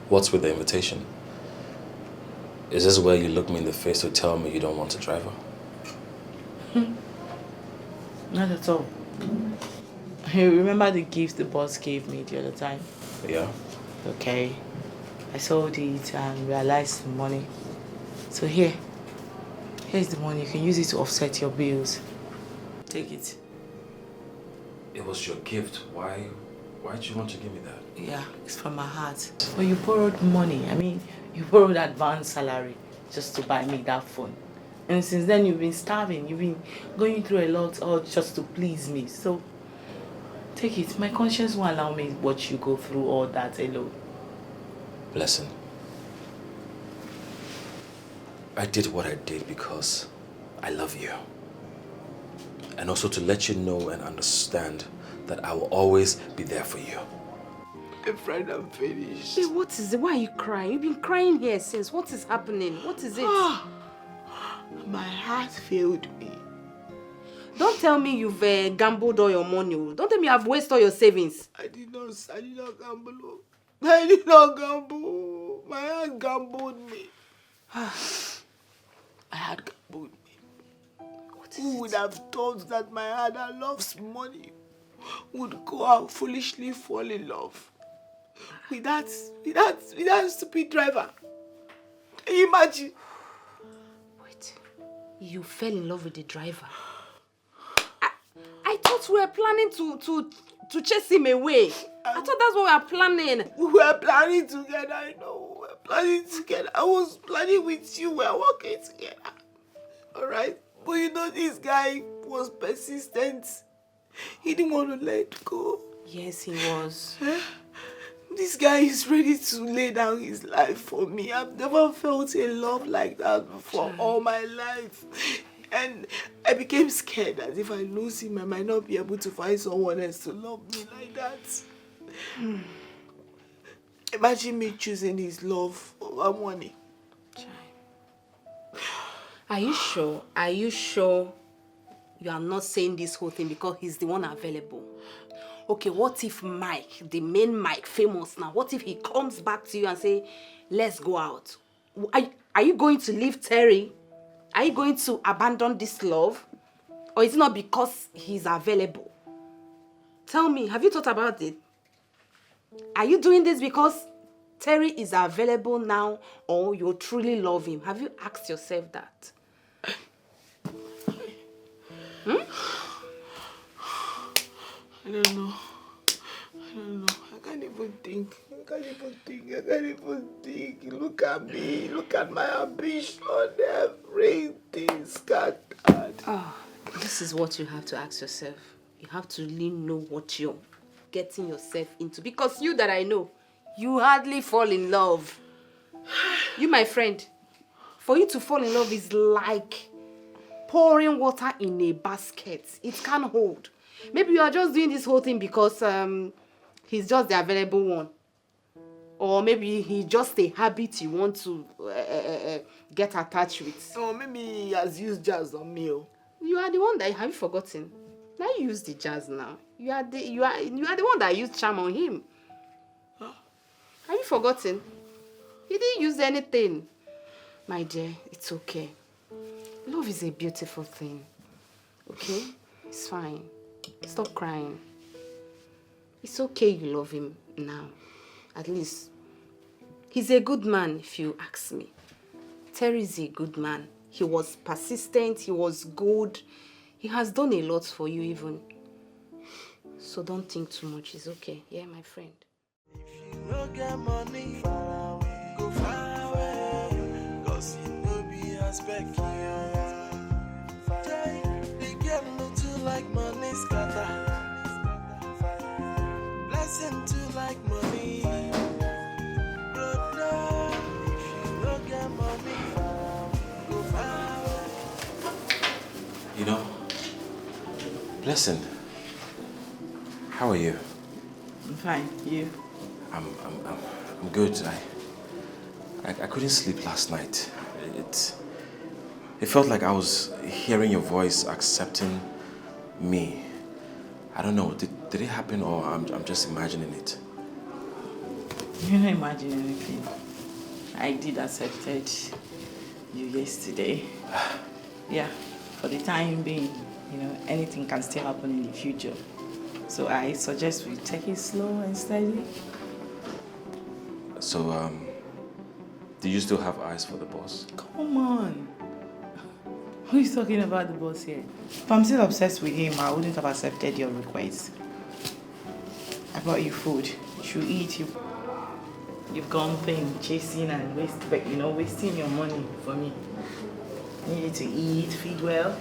what's with the invitation? Is this where you look me in the face to tell me you don't want a driver? Not at all. You remember the gift the boss gave me the other time? Yeah. Okay. I sold it and realized the money. So here's the money. You can use it to offset your bills. Take it. It was your gift. Why did you want to give me that? Yeah, it's from my heart. Well, you borrowed money. I mean, you borrowed advance salary just to buy me that phone. And since then, you've been starving. You've been going through a lot all just to please me. So, take it. My conscience won't allow me to watch you go through all that alone. Listen. I did what I did because I love you. And also to let you know and understand that I will always be there for you. My friend, I'm finished. Hey, what is it? Why are you crying? You've been crying here since. What is happening? What is it? My heart failed me. Don't tell me you've gambled all your money. Don't tell me you've wasted all your savings. I did not gamble. I did not gamble. My heart gambled me. I had gambled me. Who would have thought that my heart that loves money would go out foolishly fall in love with that stupid driver? Can you imagine? Wait, you fell in love with the driver? I thought we were planning to chase him away. I thought that's what we were planning. We were planning together, I know. We were planning together. I was planning with you. We were working together. Alright? But you know, this guy was persistent. He didn't want to let go. Yes, he was. This guy is ready to lay down his life for me. I've never felt a love like that before all my life. And I became scared that if I lose him, I might not be able to find someone else to love me like that. Imagine me choosing his love over money. Are you sure? Are you sure you are not saying this whole thing because he's the one available? Okay, what if Mike, the main Mike, famous now, what if he comes back to you and say, let's go out? Are you going to leave Terry? Are you going to abandon this love? Or is it not because he's available? Tell me, have you thought about it? Are you doing this because Terry is available now or you truly love him? Have you asked yourself that? I don't know. I can't even think. Look at me. Look at my ambition. Everything scattered. This is what you have to ask yourself. You have to really know what you're getting yourself into. Because you that I know, you hardly fall in love. You, my friend, for you to fall in love is like pouring water in a basket. It can't hold. Maybe you are just doing this whole thing because he's just the available one. Or maybe he's just a habit you want to get attached with. Or maybe he has used jazz on me. You are the one that have you forgotten? Now you use the jazz now. You are the one that used charm on him. Huh? Have you forgotten? He didn't use anything. My dear, it's okay. Love is a beautiful thing. Okay? It's fine. Stop crying. It's okay you love him now. At least, he's a good man if you ask me. Terry is a good man. He was persistent, he was good. He has done a lot for you even. So don't think too much, it's okay. Yeah, my friend. If you don't get money, go far away. Cause you know be aspect here. The girl no too like money scatter. Blessing too like money. Brother, if you don't get money, go far away. You know, listen. How are you? I'm fine. You? I'm good. I couldn't sleep last night. It felt like I was hearing your voice accepting me. I don't know. Did it happen or I'm just imagining it? You're not imagining anything. I did accepted you yesterday. Yeah, for the time being, you know, anything can still happen in the future. So I suggest we take it slow and steady. So, do you still have eyes for the boss? Come on. Who is talking about the boss here? If I'm still obsessed with him, I wouldn't have accepted your request. I bought you food. You should eat. You've gone playing, chasing and wasting your money for me. You need to eat, feed well.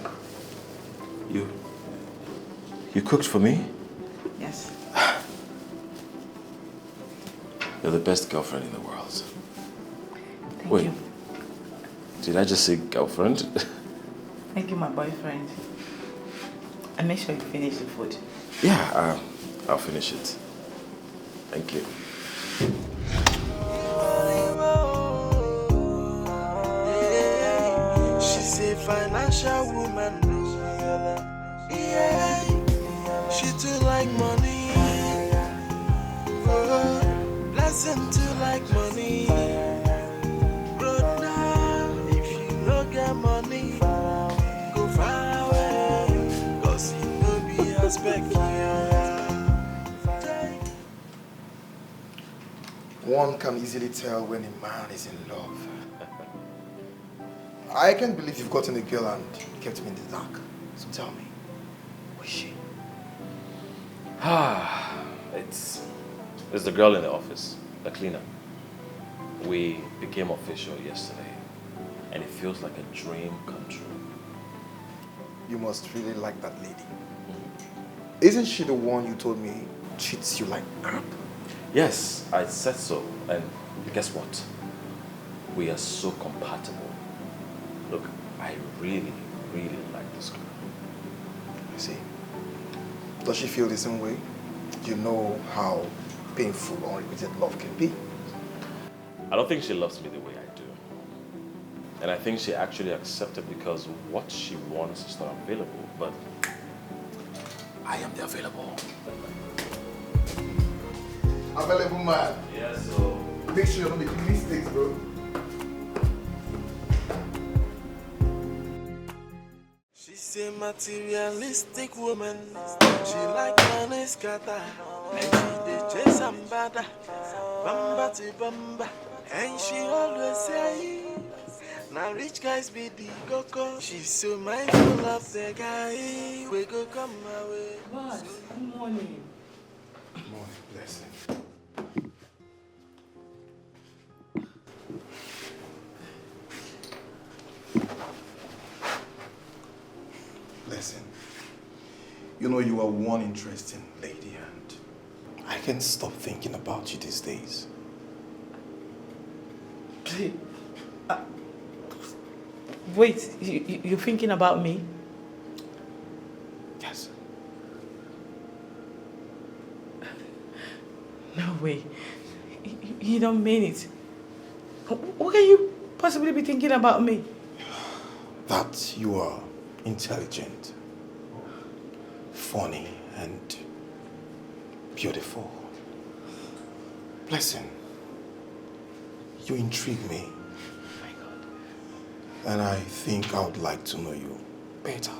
You cooked for me? Yes. You're the best girlfriend in the world. Thank you. Did I just say girlfriend? Thank you, my boyfriend. And make sure you finish the food. Yeah, I'll finish it. Thank you. She's a financial woman. Yeah, she too like money. Oh, blessing too like money. Brother, if you don't get money, go far away. Cause you know be aspect here. One can easily tell when a man is in love. I can't believe you've gotten a girl and kept me in the dark. So tell me, who is she? It's the girl in the office, the cleaner. We became official yesterday, and it feels like a dream come true. You must really like that lady. Isn't she the one you told me treats you like crap? Yes, I said so, and guess what? We are so compatible. Look, I really, really like this girl. I see. Does she feel the same way? You know how painful unrequited love can be. I don't think she loves me the way I do. And I think she actually accepted because what she wants is not available, but I am the available. Available man. Yeah, so make sure you're not making mistakes, bro. She's a materialistic woman. She like money scatter. And she dey chase some bada. Bamba to bamba. And she always say, now rich guys be the coco. She's so mindful of the guy. We go come my way. Boss, good morning. Good morning, blessing. Listen, you know you are one interesting lady and I can't stop thinking about you these days. Wait, you're thinking about me? Yes. No way. You don't mean it. What can you possibly be thinking about me? That you are intelligent, funny, and beautiful. Blessing, you intrigue me. Oh my God. And I think I would like to know you better.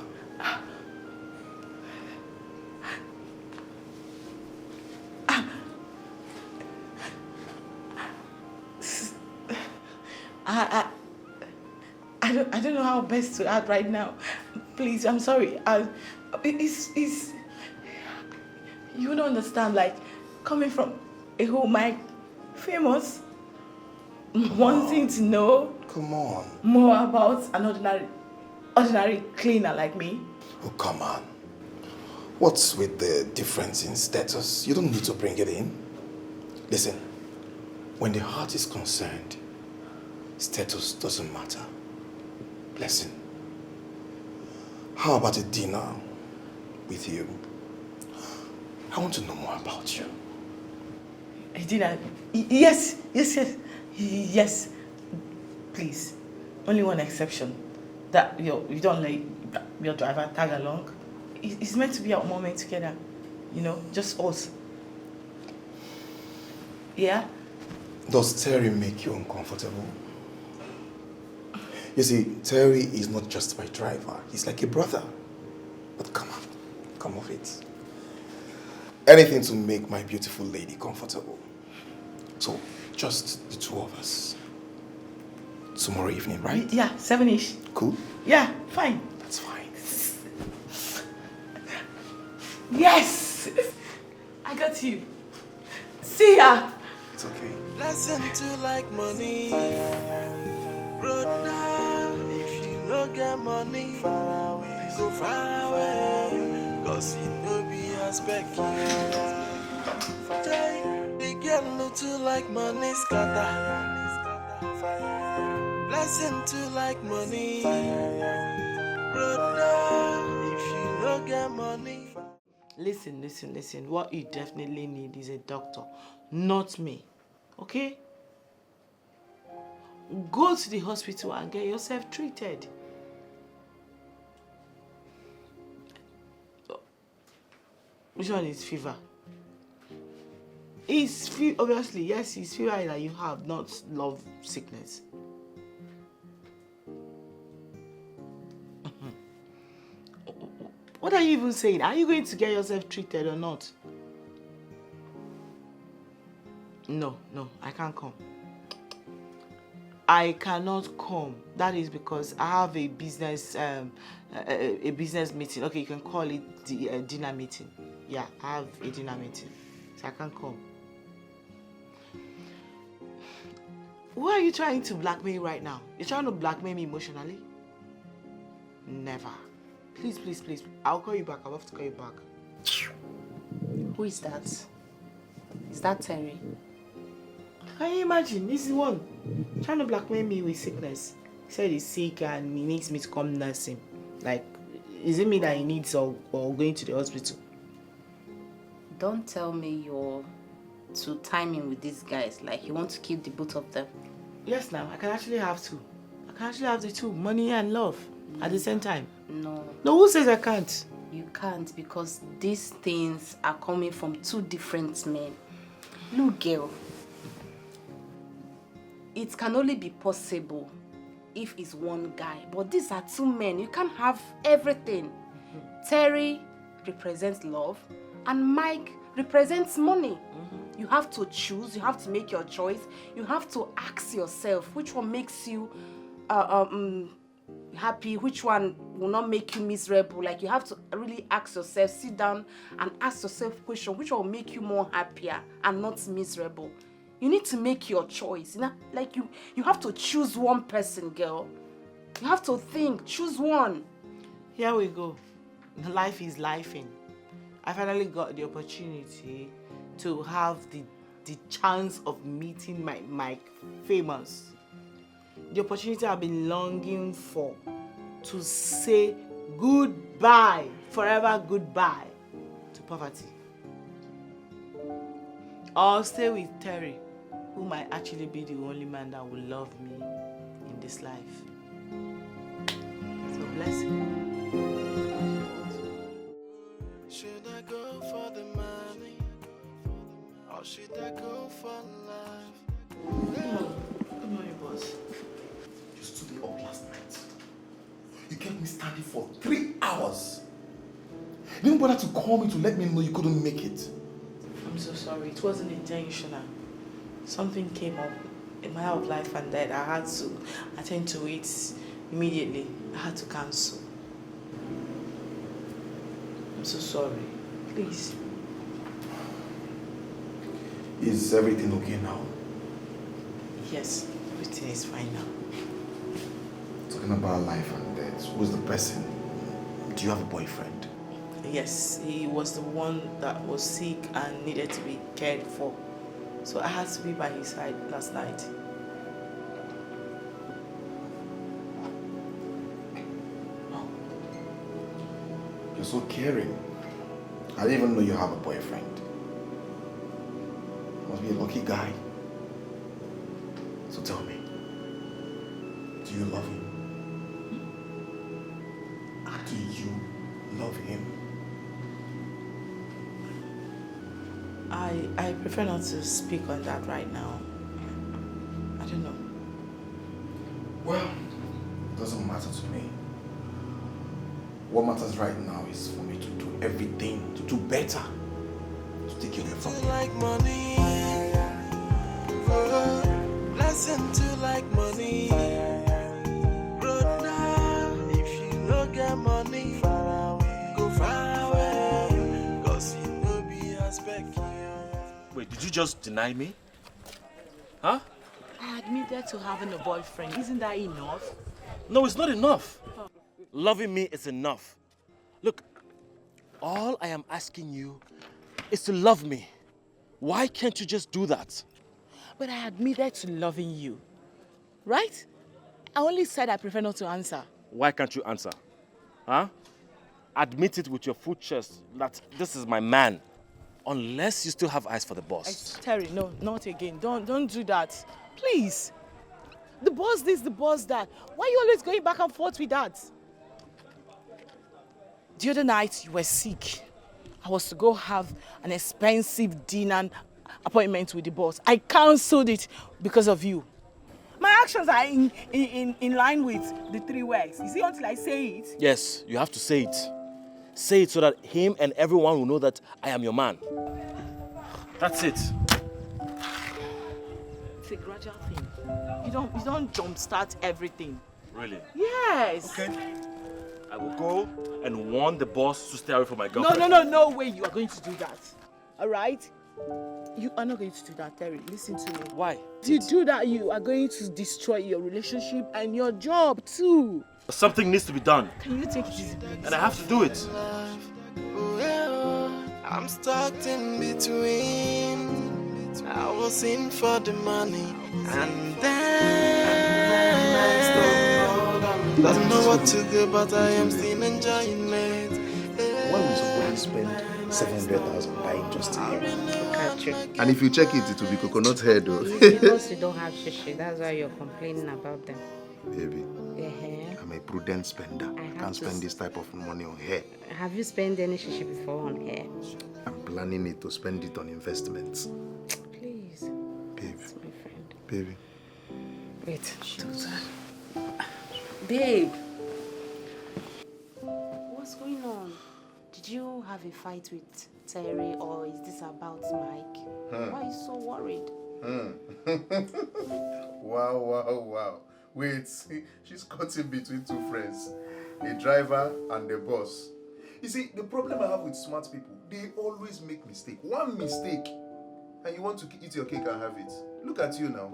I don't know how best to act right now. Please, I'm sorry. It's you don't understand. Like coming from a whole mic, famous, wanting to know. Come on. More about an ordinary cleaner like me. Oh, come on. What's with the difference in status? You don't need to bring it in. Listen, when the heart is concerned, status doesn't matter. Blessing, how about a dinner with you? I want to know more about you. A dinner? Yes. Please, only one exception. That you don't let your driver tag along. It's meant to be our moment together. You know, just us. Yeah? Does Terry make you uncomfortable? You see, Terry is not just my driver. He's like a brother. But come on, come off it. Anything to make my beautiful lady comfortable. So, just the two of us. Tomorrow evening, right? Yeah, 7-ish. Cool? Yeah, fine. That's fine. Yes! I got you. See ya! It's okay. Lesson to like money. Brother, if you no get money, go far away. Cause you no be aspect. They get little like money scatter. Lesson to like money. Brother, if you no get money. Listen. What you definitely need is a doctor, not me. Okay? Go to the hospital and get yourself treated. Which one is fever? It's fever, obviously, yes, it's fever that you have, not love sickness. What are you even saying? Are you going to get yourself treated or not? No, I can't come. I cannot come. That is because I have a business meeting. Okay, you can call it the dinner meeting. Yeah, I have a dinner meeting, so I can't come. Who are you trying to blackmail right now? You're trying to blackmail me emotionally? Never. Please. I'll call you back. I'll have to call you back. Who is that? Is that Terry? Can you imagine? This is one trying to blackmail me with sickness. He said he's sick and he needs me to come nurse him. Like, is it me that he needs or going to the hospital? Don't tell me you're to timing with these guys. Like, you want to keep the both of them. Yes, now. I can actually have two. I can actually have the two. Money and love at the same time. No. No, who says I can't? You can't, because these things are coming from two different men. Look, girl. It can only be possible if it's one guy. But these are two men. You can't have everything. Terry represents love and Mike represents money. You have to choose. You have to make your choice. You have to ask yourself which one makes you happy, which one will not make you miserable. Like, you have to really ask yourself, sit down and ask yourself question, which one will make you more happier and not miserable. You need to make your choice. You know, like you have to choose one person, girl. You have to think, choose one. Here we go. Life is lifing. I finally got the opportunity to have the chance of meeting my famous. The opportunity I've been longing for, to say goodbye, forever goodbye to poverty. I'll stay with Terry who might actually be the only man that will love me in this life. So bless him. Should I go for the money? Or should I go for love? Good morning, boss. You stood up last night. You kept me standing for 3 hours. You didn't bother to call me to let me know you couldn't make it. I'm so sorry. It wasn't intentional. Something came up in my of life and death. I had to attend to it immediately. I had to cancel. I'm so sorry. Please. Is everything okay now? Yes, everything is fine now. Talking about life and death, who's the person? Do you have a boyfriend? Yes, he was the one that was sick and needed to be cared for. So I had to be by his side last night. Oh. You're so caring. I didn't even know you have a boyfriend. Must be a lucky guy. So tell me, do you love him? Do you love him? I prefer not to speak on that right now. I don't know. Well, it doesn't matter to me. What matters right now is for me to do everything, to do better, to take care of To him. like money, blessing to like money. Brother, if you no get money, go far away, 'cause you no be aspect. Wait, did you just deny me? Huh? I admitted to having a boyfriend. Isn't that enough? No, it's not enough. Loving me is enough. Look, all I am asking you is to love me. Why can't you just do that? But I admitted to loving you. Right? I only said I prefer not to answer. Why can't you answer? Huh? Admit it with your full chest that this is my man. Unless you still have eyes for the boss. Terry, no, not again. Don't do that. Please. The boss this, the boss that. Why are you always going back and forth with that? The other night, you were sick. I was to go have an expensive dinner appointment with the boss. I cancelled it because of you. My actions are in line with the 3 words. You see, until I say it. Yes, you have to say it. Say it so that him and everyone will know that I am your man. That's it. It's a gradual thing. You don't jumpstart everything. Really? Yes. Okay. I will go and warn the boss to stay away from my girlfriend. No way you are going to do that. All right? You are not going to do that, Terry. Listen to me. Why? If you do that, you are going to destroy your relationship and your job too. Something needs to be done. Can you take it easy, please? And I have to do it. I'm stuck in between. I was in for the money, and then don't know what to do, but I am still enjoying it. Why would somebody spend 700,000 buying just a hair? And if you check it, it will be coconut hair though. It's because you don't have shishi. That's why you're complaining about them. Baby, Yeah. I'm a prudent spender. I have can't to spend this type of money on hair. Have you spent any shishi before on hair? I'm planning it to spend it on investments. Please. Babe. That's my friend. Baby. Wait. Babe. What's going on? Did you have a fight with Terry or is this about Mike? Why are you so worried? Wow. Wait, she's caught in between 2 friends. A driver and the boss. You see, the problem I have with smart people, they always make mistake. One mistake, and you want to eat your cake and have it. Look at you now.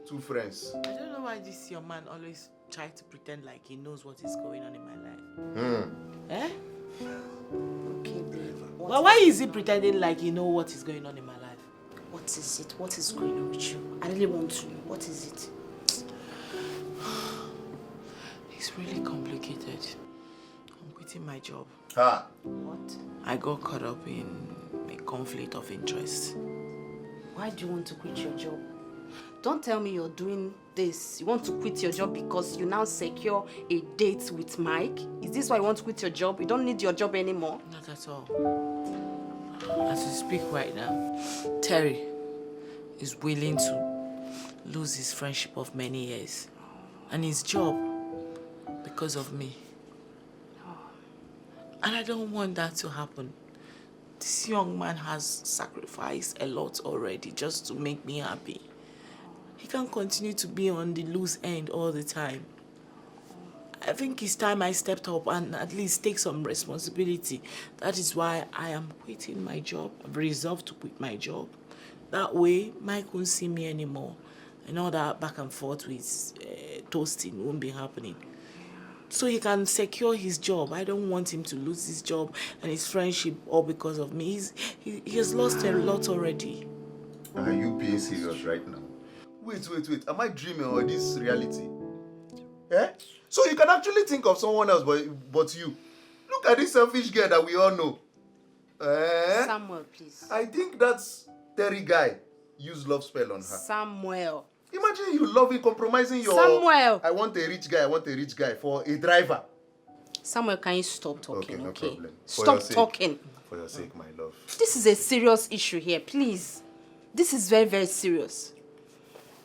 2 friends. I don't know why this your man always tries to pretend like he knows what is going on in my life. Eh? Okay, babe. Well, why is he pretending like he knows what is going on in my life? What is it? What is going on with you? I really want to know. What is it? It's really complicated. I'm quitting my job. Ha! What? I got caught up in a conflict of interest. Why do you want to quit your job? Don't tell me you're doing this. You want to quit your job because you now secure a date with Mike? Is this why you want to quit your job? You don't need your job anymore? Not at all. As we speak right now, Terry is willing to lose his friendship of many years and his job because of me. And I don't want that to happen. This young man has sacrificed a lot already just to make me happy. He can't continue to be on the loose end all the time. I think it's time I stepped up and at least take some responsibility. That is why I am quitting my job. I've resolved to quit my job. That way, Mike won't see me anymore. And all that back and forth with toasting won't be happening. So he can secure his job. I don't want him to lose his job and his friendship all because of me. He has lost a lot already. Are you being serious right now? Wait. Am I dreaming or this reality? Eh? So you can actually think of someone else but you. Look at this selfish girl that we all know. Eh? Samuel, please. I think that's Terry guy used love spell on her. Samuel. Imagine you loving, compromising your... Samuel! I want a rich guy for a driver. Samuel, can you stop talking, okay? No problem. Stop talking. For your sake, my love. This is a serious issue here, please. This is very, very serious.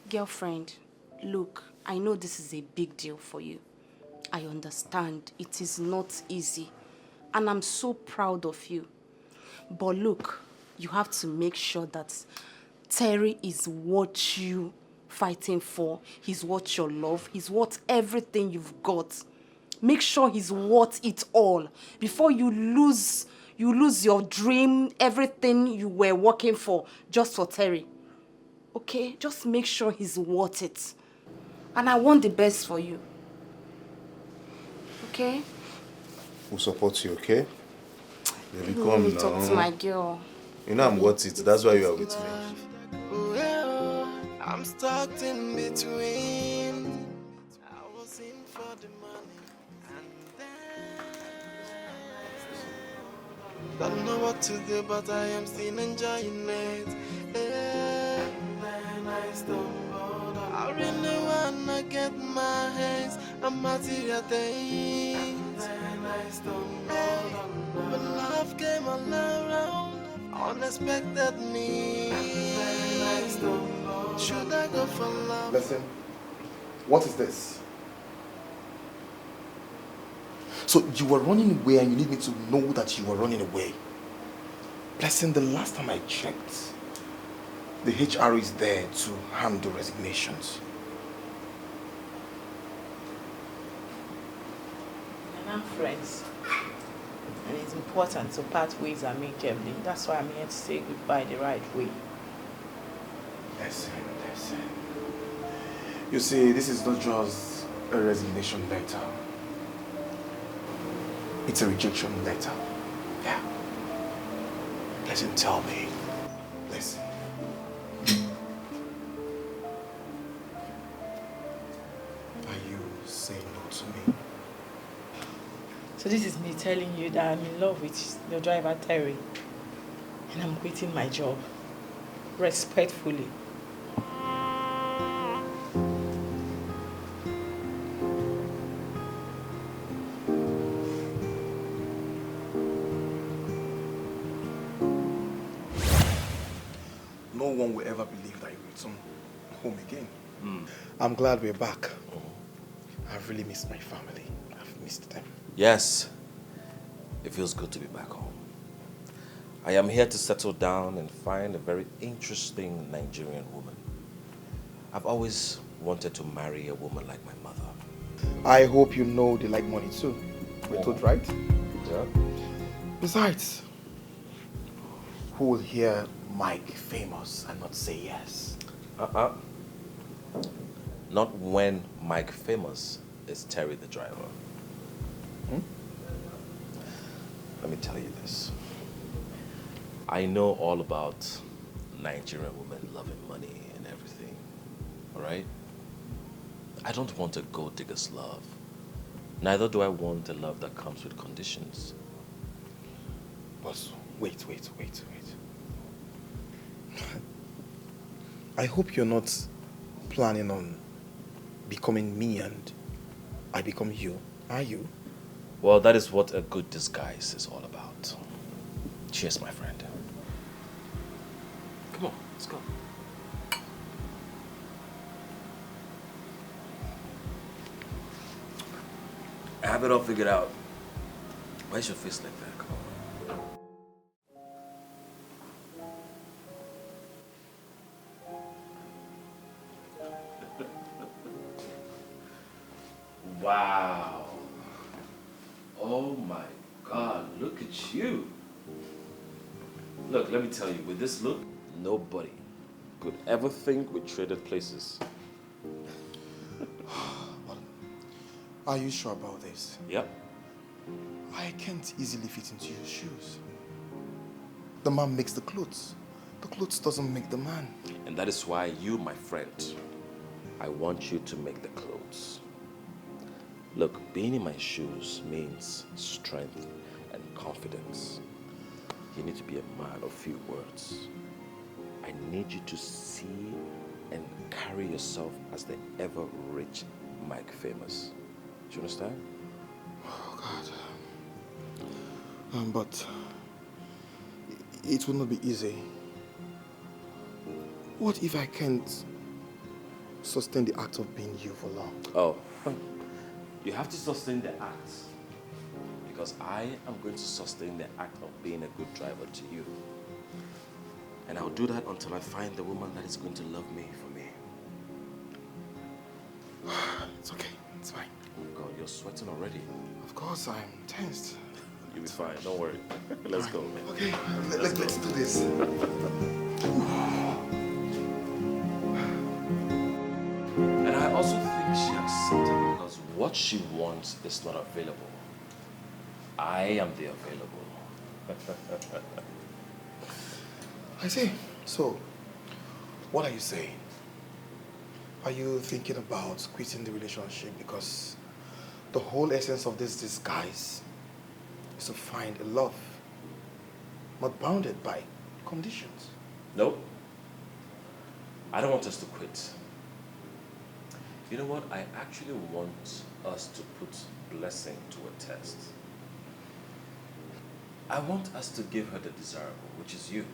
Girlfriend, look, I know this is a big deal for you. I understand. It is not easy. And I'm so proud of you. But look, you have to make sure that Terry is what you fighting for. He's what you love. He's worth everything you've got. Make sure he's worth it all before you lose your dream, everything you were working for just for Terry. Okay? Just make sure he's worth it. And I want the best for you. Okay? We'll support you, okay? Baby, Let come me now. talk to my girl. You know I'm worth it. That's why you are with me. I'm stuck in between. I was in for the money and then don't know what to do, but I am still enjoying it. And then I stumbled. I really wanna get my hands on material things. Then I stumbled. But love came all around, unexpected me. Then I stumbled. Should I go for love? Listen, what is this? So you were running away and you need me to know that you were running away. Blessing, the last time I checked, the HR is there to handle resignations. And I'm friends. And it's important to part ways amicably. That's why I'm here to say goodbye the right way. Listen. You see, this is not just a resignation letter. It's a rejection letter. Yeah. Listen, tell me. Listen. Are you saying no to me? So this is me telling you that I'm in love with your driver, Terry. And I'm quitting my job. Respectfully. No one will ever believe that you return home again. I'm glad we're back. I've really missed my family. I've missed them. Yes, it feels good to be back home. I am here to settle down and find a very interesting Nigerian woman. I've always wanted to marry a woman like my mother. I hope you know they like money too. We're told, right? Yeah. Besides, who will hear Mike famous and not say yes? Not when Mike famous is Terry the driver. Let me tell you this. I know all about Nigerian women loving money and everything, all right? I don't want a gold digger's love. Neither do I want a love that comes with conditions. But wait. I hope you're not planning on becoming me and I become you, are you? Well, that is what a good disguise is all about. Cheers, my friend. Come on, let's go. I have it all figured out. Why is your face like that? Come on. Wow. Oh my God, look at you. Look, let me tell you, with this look, nobody could ever think we traded places. Are you sure about this? Yep. I can't easily fit into your shoes. The man makes the clothes. The clothes doesn't make the man. And that is why you, my friend, I want you to make the clothes. Look, being in my shoes means strength and confidence. You need to be a man of few words. I need you to see and carry yourself as the ever-rich Mike Famous. Do you understand? Oh, God. But it will not be easy. What if I can't sustain the act of being you for long? Oh, you have to sustain the act. Because I am going to sustain the act of being a good driver to you. And I'll do that until I find the woman that is going to love me for me. It's okay. It's fine. Oh God, you're sweating already. Of course, I'm tensed. You'll be fine. Don't worry. Let's go, man. Okay, let's do this. And I also think she accepted because what she wants is not available. I am the available. I see. So, what are you saying? Are you thinking about quitting the relationship because the whole essence of this disguise is to find a love not bounded by conditions? Nope. I don't want us to quit. You know what? I actually want us to put blessing to a test. I want us to give her the desirable, which is you,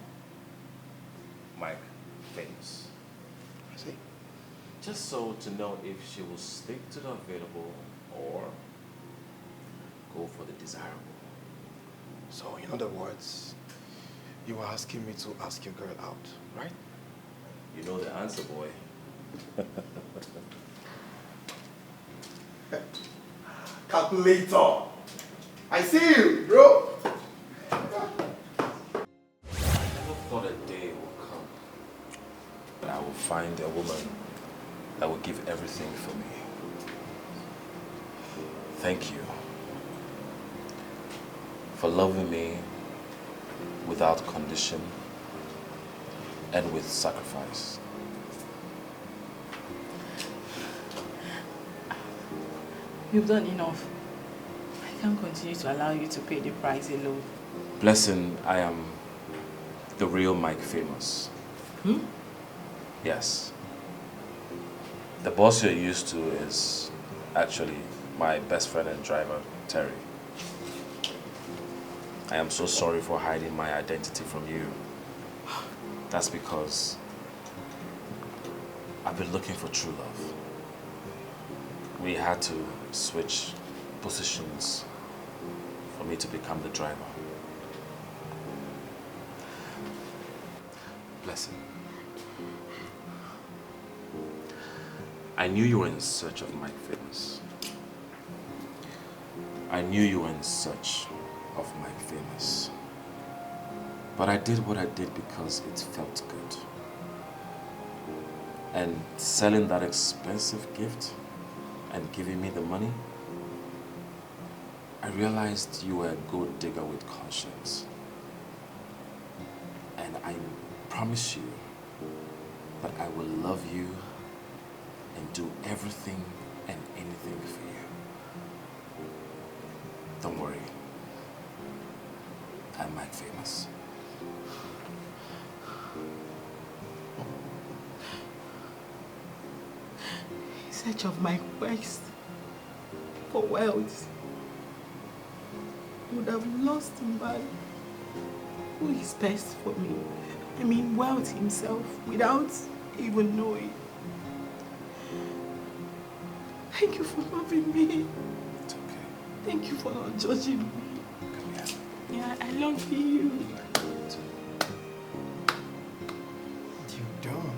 Mike Famous. I see. Just so to know if she will stick to the available or go for the desirable. So, in other words, you were asking me to ask your girl out, right? You know the answer, boy. Calculator! I see you, bro! I never thought a day will come that I will find a woman that will give everything for me. Thank you for loving me without condition and with sacrifice. You've done enough. I can't continue to allow you to pay the price alone. Blessing, I am the real Mike Famous. Yes. The boss you're used to is actually my best friend and driver, Terry. I am so sorry for hiding my identity from you. That's because I've been looking for true love. We had to switch positions for me to become the driver. Blessing. I knew you were in search of Mike Famous. I knew you were in search of Mike Famous. But I did what I did because it felt good. And selling that expensive gift and giving me the money, I realized you were a gold digger with conscience. And I promise you that I will love you and do everything and anything for you. Don't worry. I'm Mike Famous. search of my quest for wealth, would have lost a man who is best for me. I mean, wealth himself, without even knowing. Thank you for loving me. It's okay. Thank you for not judging me. Come here. Yeah, I love you. You done?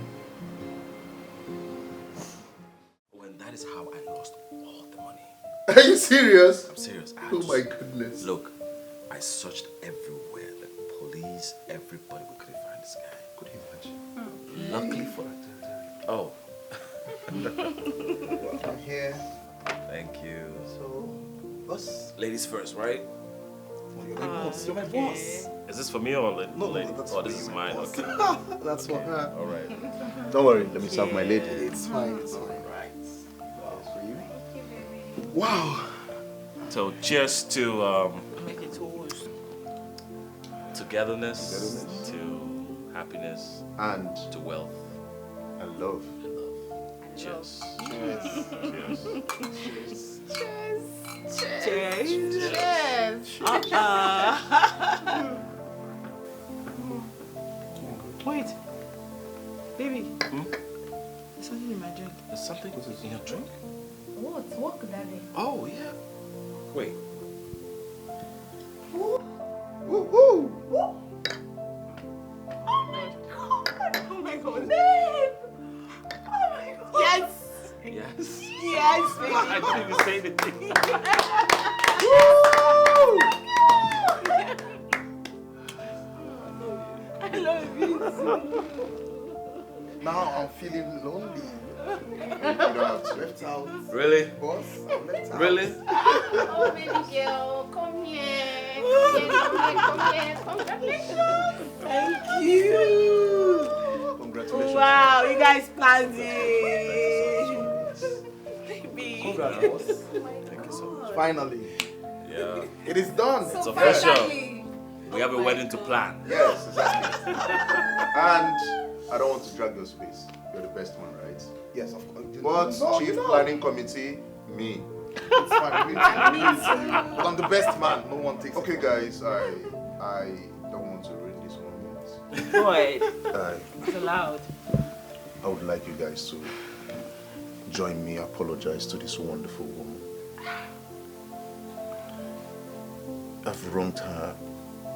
When that is how I lost all the money. Are you serious? I'm serious. Oh my goodness. Look, I searched everywhere. The police, everybody. We couldn't find this guy. Could you imagine? Luckily for Oh. Welcome here. Thank you. So, boss. Ladies first, right? You're my boss. You're my boss. Is this for me or No, lady? that's Oh, for this you, is my mine. boss. Okay. That's for her. All right. Don't worry, let me serve my lady. It's fine. It's fine. Right. Wow. For you? Wow. So cheers to Make it toast. togetherness, to happiness, And to wealth, and love. and love. Cheers. Cheers. Cheers. Cheers. Yes. Wait. Baby. There's something in my drink. There's something in your drink? What could that be? Oh, yeah. Wait. Woo woo. Oh my god. Babe. Oh my god. Yes. Yes. Yes, baby. I didn't even say anything. I love you too. Now I'm feeling lonely. You don't have to left out. Really? Boss, I'm left out. Really? Oh, baby girl, come here. Come here. Congratulations. Thank you. Congratulations. Wow, you guys planned it. Baby. Congrats, boss. Thank you so much. Finally. Yeah. It is done. It's official. We have a wedding to plan. Yes, exactly. And I don't want to drag your space. You're the best one, right? Yes, of course. But No, Chief you know. Planning Committee, me. It's fine. But I'm the best man. No one takes Okay, it. guys, I don't want to ruin this moment. Boy, I it's allowed. I would like you guys to join me, apologize to this wonderful woman. I've wronged her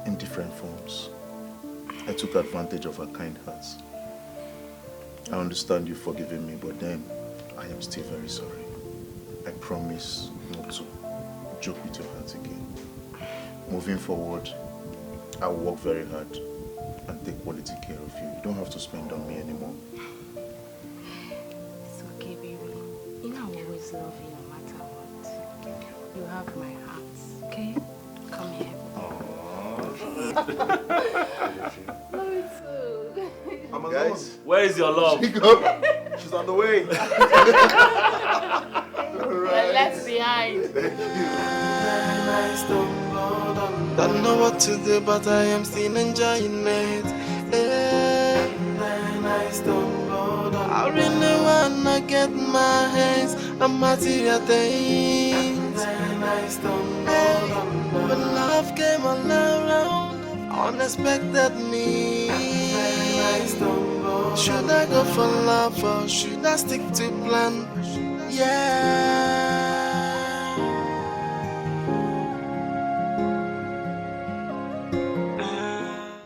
in different forms. I took advantage of her kind heart. I understand you forgiving me, but then I am still very sorry. I promise not to joke with your heart again. Moving forward, I will work very hard and take quality care of you. You don't have to spend on me anymore. It's okay, baby. You know I will always love you no matter what. Thank you. You have my heart, okay? Come here. Love you too. I'm alone. Guys, Where is your love? She's on the way. We're left behind. Don't know what to do, but I am still enjoying it. I really wanna get my hands on material things. But love came all around, unexpected me. Should I go for love or should I stick to plan? Yeah.